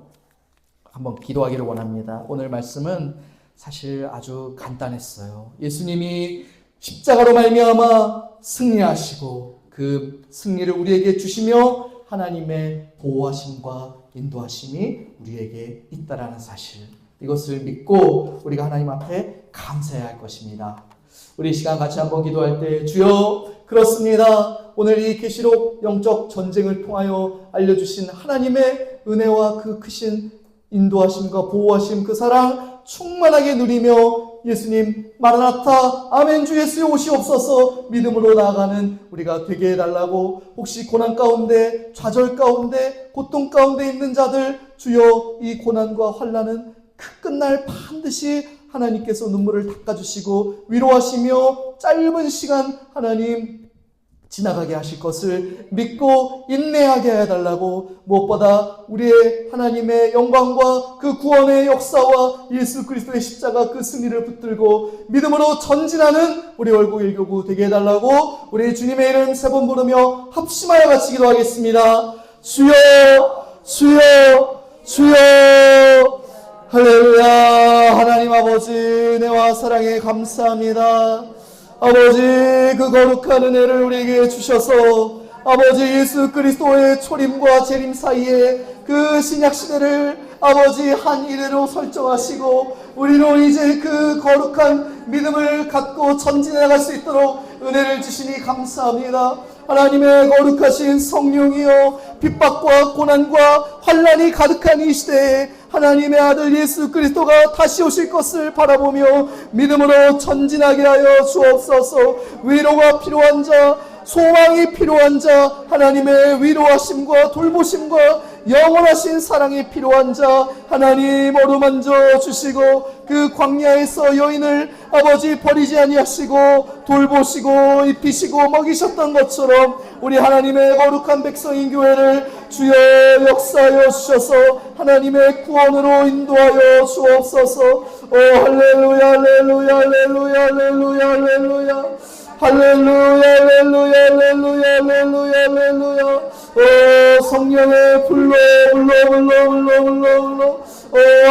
Speaker 2: 한번 기도하기를 원합니다. 오늘 말씀은 사실 아주 간단했어요. 예수님이 십자가로 말미암아 승리하시고 그 승리를 우리에게 주시며 하나님의 보호하심과 인도하심이 우리에게 있다라는 사실, 이것을 믿고 우리가 하나님 앞에 감사해야 할 것입니다. 우리 이 시간 같이 한번 기도할 때, 주여 그렇습니다. 오늘 이 계시록 영적 전쟁을 통하여 알려주신 하나님의 은혜와 그 크신 인도하심과 보호하심, 그 사랑 충만하게 누리며 예수님 마라나타 아멘 주 예수여 오시옵소서 믿음으로 나아가는 우리가 되게 해달라고, 혹시 고난 가운데, 좌절 가운데, 고통 가운데 있는 자들, 주여 이 고난과 환난은 그 끝날 반드시 하나님께서 눈물을 닦아주시고 위로하시며 짧은 시간 하나님 지나가게 하실 것을 믿고 인내하게 해달라고, 무엇보다 우리의 하나님의 영광과 그 구원의 역사와 예수 그리스도의 십자가 그 승리를 붙들고 믿음으로 전진하는 우리 월곡일교구 되게 해달라고 우리 주님의 이름 세 번 부르며 합심하여 같이 기도하겠습니다. 주여 주여 주여. 할렐루야. 하나님 아버지 은혜와 사랑에 감사합니다. 아버지 그 거룩한 은혜를 우리에게 주셔서 아버지 예수 그리스도의 초림과 재림 사이에 그 신약시대를 아버지 한 일회로 설정하시고 우리로 이제 그 거룩한 믿음을 갖고 전진해 나갈 수 있도록 은혜를 주시니 감사합니다. 하나님의 거룩하신 성령이여, 핍박과 고난과 환난이 가득한 이 시대에 하나님의 아들 예수 그리스도가 다시 오실 것을 바라보며 믿음으로 전진하게 하여 주옵소서. 위로가 필요한 자, 소망이 필요한 자, 하나님의 위로하심과 돌보심과 영원하신 사랑이 필요한 자, 하나님 어루만져 주시고 그 광야에서 여인을 아버지 버리지 아니하시고 돌보시고 입히시고 먹이셨던 것처럼 우리 하나님의 거룩한 백성인 교회를 주여 역사하여 주셔서 하나님의 구원으로 인도하여 주옵소서. 할렐루야 할렐루야 할렐루야 할렐루야 할렐루야 할렐루야 할렐루야 할렐루야 할렐루야 할렐루야. 성령의 불러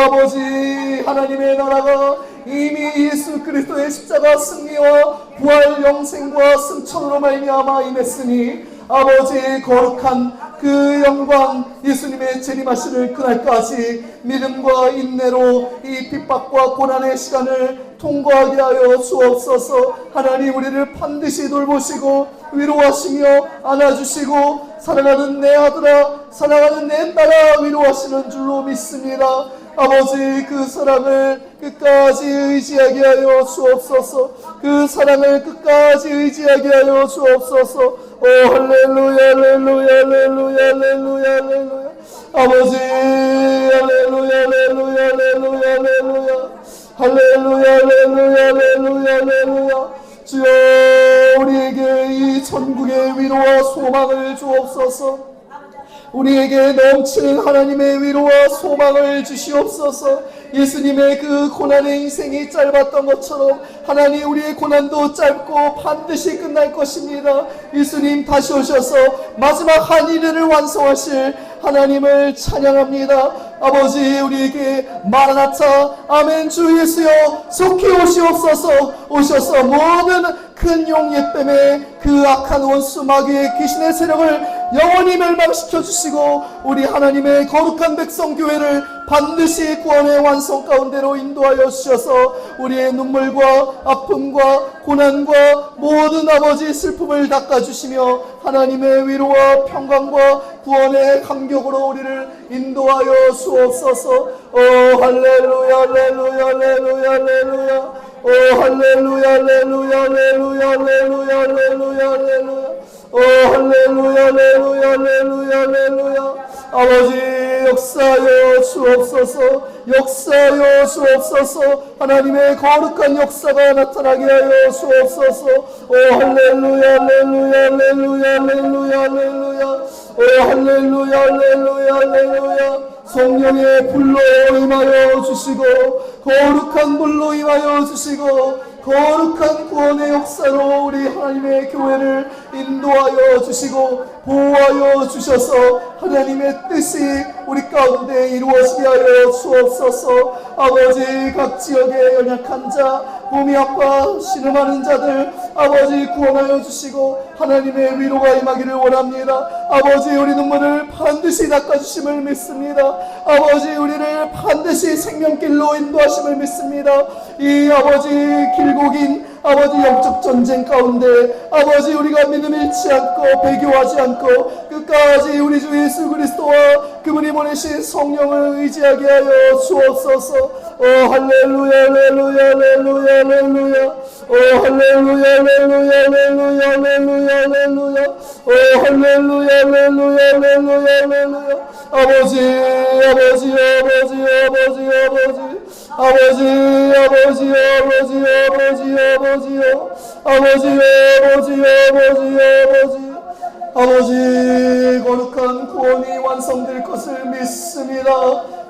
Speaker 2: 아버지 하나님의 나라가 이미 예수 그리스도의 십자가 승리와 부활 영생과 승천으로 말미암아 임했으니 아버지 거룩한 그 영광 예수님의 재림하시는 그날까지 믿음과 인내로 이 핍박과 고난의 시간을 통과하게 하여 주옵소서. 하나님 우리를 반드시 돌보시고 위로하시며 안아주시고 사랑하는 내 아들아 사랑하는 내 딸아 위로하시는 줄로 믿습니다. 아버지 그 사랑을 끝까지 의지하게 하여 주옵소서. 그 사랑을 끝까지 의지하게 하여 주옵소서. 할렐루야 할렐루야 할렐루야 할렐루야 할렐루야. 아버지 할렐루야 할렐루야 할렐루야 할렐루야 할렐루야 할렐루야 할렐루야 할렐루야. 주여 우리에게 이 천국의 위로와 소망을 주옵소서. 우리에게 넘치는 하나님의 위로와 소망을 주시옵소서. 예수님의 그 고난의 인생이 짧았던 것처럼 하나님 우리의 고난도 짧고 반드시 끝날 것입니다. 예수님 다시 오셔서 마지막 한 일을 완성하실 하나님을 찬양합니다. 아버지 우리에게 마라나타 아멘 주 예수여 속히 오시옵소서. 오셔서 모든 큰 용예 뱀의 그 악한 원수 마귀의 귀신의 세력을 영원히 멸망시켜 주시고 우리 하나님의 거룩한 백성 교회를 반드시 구원의 완성 가운데로 인도하여 주셔서 우리의 눈물과 아픔과 고난과 모든 아버지 슬픔을 닦아주시며 하나님의 위로와 평강과 구원의 감격으로 우리를 인도하여 주옵소서. 할렐루야 할렐루야 할렐루야 할렐루야 할렐루야 할렐루야 할렐루야 할렐루야 할렐루야 할렐루야 할렐루야 할렐루야 할렐루야 할렐루야. 아버지 역사하여 주옵소서. 역사하여 주옵소서. 하나님의 거룩한 역사가 나타나게 하여 주옵소서. 할렐루야 할렐루야 할렐루야 할렐루야 할렐루야 할렐루야 할렐루야 할렐루야. 성령의 불로 임하여 주시고 거룩한 불로 임하여 주시고 거룩한 구원의 역사로 우리 하나님의 교회를 인도하여 주시고 보호하여 주셔서 하나님의 뜻이 우리 가운데 이루어지게 하여 주옵소서. 아버지 각 지역의 연약한 자 몸이 아파 신음하는 자들 아버지 구원하여 주시고 하나님의 위로가 임하기를 원합니다. 아버지 우리 눈물을 반드시 닦아주심을 믿습니다. 아버지 우리를 반드시 생명길로 인도하심을 믿습니다. 이 아버지 길고 긴 아버지 영적 전쟁 가운데 아버지 우리가 믿음 잃지 않고 배교하지 않고 끝까지 우리 주 예수 그리스도와 그분이 보내신 성령을 의지하게 하여 주옵소서. 할렐루야 할렐루야 할렐루야 할렐루야 할렐루야 할렐루야 할렐루야 할렐루야 할렐루야 할렐루야 할렐루야 할렐루야 할렐루야. 아버지 아버지 아버지 아버지 아버지 아버지 아버지 아버지 아버지 아버지 아버지 아버지 아버지 거룩한 구원이 완성될 것을 믿습니다.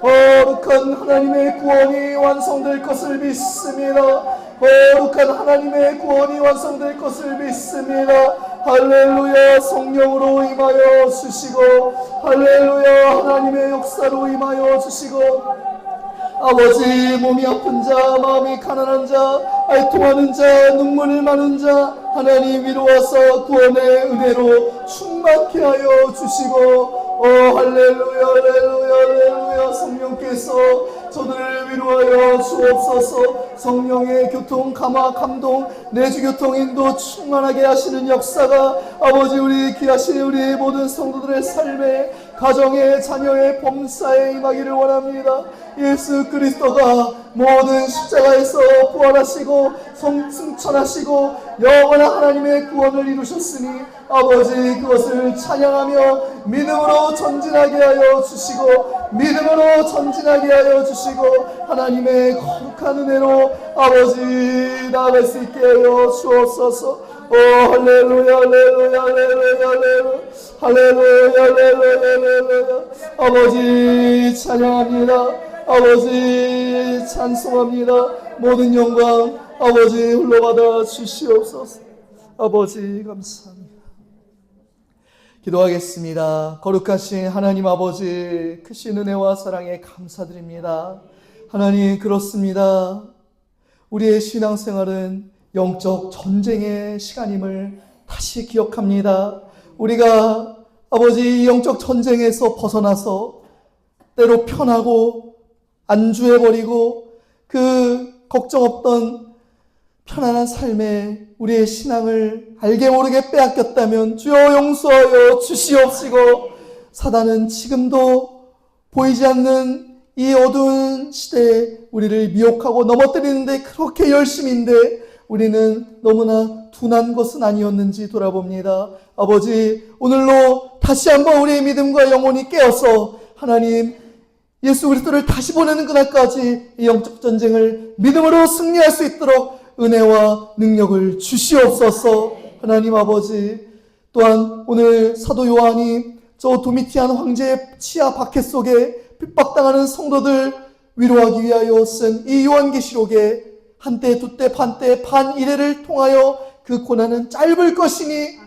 Speaker 2: 거룩한 하나님의 구원이 완성될 것을 믿습니다. 거룩한 하나님의 구원이 완성될 것을 믿습니다. 할렐루야 성령으로 임하여 주시고 할렐루야 하나님의 역사로 임하여 주시고 아버지 몸이 아픈 자 마음이 가난한 자 애통하는 자 눈물을 많은 자 하나님 위로와서 구원의 은혜로 충만케 하여 주시고 할렐루야 할렐루야 할렐루야. 성령께서 저들을 위로하여 주옵소서. 성령의 교통 감화 감동 내주 교통 인도 충만하게 하시는 역사가 아버지 우리 귀하신 우리 모든 성도들의 삶에 가정의 자녀의 범사에 임하기를 원합니다. 예수 그리스도가 모든 십자가에서 부활하시고 승천하시고 영원한 하나님의 구원을 이루셨으니 아버지 그것을 찬양하며 믿음으로 전진하게 하여 주시고 믿음으로 전진하게 하여 주시고 하나님의 거룩한 은혜로 아버지 나아갈 수 있게 하여 주옵소서. 오 할렐루야 할렐루야 할렐루야 할렐루야 할렐루야 할렐루야 아버지 찬양합니다. 아버지 찬송합니다. 모든 영광 아버지 흘러받아 주시옵소서. 아버지 감사합니다. 기도하겠습니다. 거룩하신 하나님 아버지 크신 은혜와 사랑에 감사드립니다. 하나님 그렇습니다. 우리의 신앙생활은 영적 전쟁의 시간임을 다시 기억합니다. 우리가 아버지 영적 전쟁에서 벗어나서 때로 편하고 안주해버리고 그 걱정 없던 편안한 삶에 우리의 신앙을 알게 모르게 빼앗겼다면 주여 용서하여 주시옵시고 사단은 지금도 보이지 않는 이 어두운 시대에 우리를 미혹하고 넘어뜨리는데 그렇게 열심인데 우리는 너무나 둔한 것은 아니었는지 돌아봅니다. 아버지 오늘로 다시 한번 우리의 믿음과 영혼이 깨어서 하나님 예수 그리스도를 다시 보내는 그날까지 이 영적 전쟁을 믿음으로 승리할 수 있도록 은혜와 능력을 주시옵소서. 하나님 아버지 또한 오늘 사도 요한이 저 도미티안 황제의 치아 박해 속에 핍박당하는 성도들 위로하기 위하여 쓴 이 요한계시록에 한때 두때 반때 반이래를 통하여 그 고난은 짧을 것이니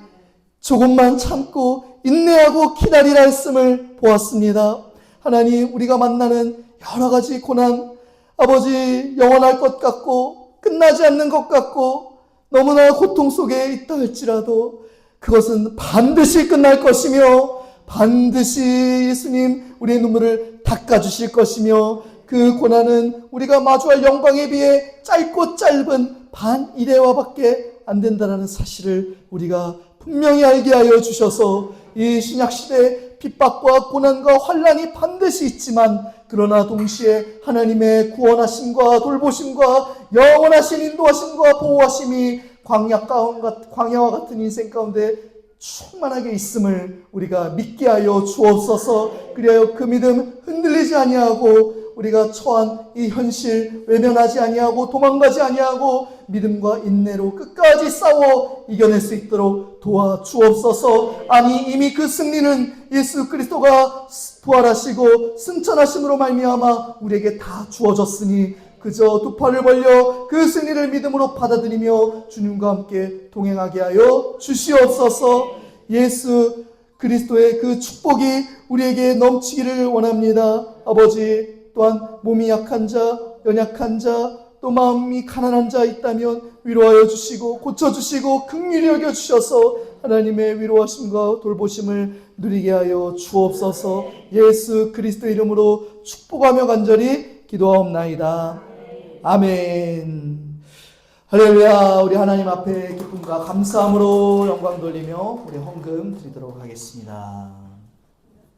Speaker 2: 조금만 참고 인내하고 기다리라 했음을 보았습니다. 하나님 우리가 만나는 여러 가지 고난 아버지 영원할 것 같고 끝나지 않는 것 같고 너무나 고통 속에 있다 할지라도 그것은 반드시 끝날 것이며 반드시 예수님 우리의 눈물을 닦아주실 것이며 그 고난은 우리가 마주할 영광에 비해 짧고 짧은 반일회와 밖에 안 된다는 사실을 우리가 분명히 알게 하여 주셔서 이 신약시대 핍박과 고난과 환난이 반드시 있지만 그러나 동시에 하나님의 구원하심과 돌보심과 영원하신 인도하심과 보호하심이 광야와 같은 인생 가운데 충만하게 있음을 우리가 믿게 하여 주옵소서. 그리하여 그 믿음 흔들리지 아니하고 우리가 처한 이 현실 외면하지 아니하고 도망가지 아니하고 믿음과 인내로 끝까지 싸워 이겨낼 수 있도록 도와주옵소서. 아니 이미 그 승리는 예수 그리스도가 부활하시고 승천하심으로 말미암아 우리에게 다 주어졌으니 그저 두 팔을 벌려 그 승리를 믿음으로 받아들이며 주님과 함께 동행하게 하여 주시옵소서. 예수 그리스도의 그 축복이 우리에게 넘치기를 원합니다. 아버지 또한 몸이 약한 자, 연약한 자, 또 마음이 가난한 자 있다면 위로하여 주시고 고쳐주시고 긍휼히 여겨주셔서 하나님의 위로하심과 돌보심을 누리게 하여 주옵소서. 예수 그리스도 이름으로 축복하며 간절히 기도하옵나이다. 아멘. 할렐루야. 우리 하나님 앞에 기쁨과 감사함으로 영광 돌리며 우리 헌금 드리도록 하겠습니다.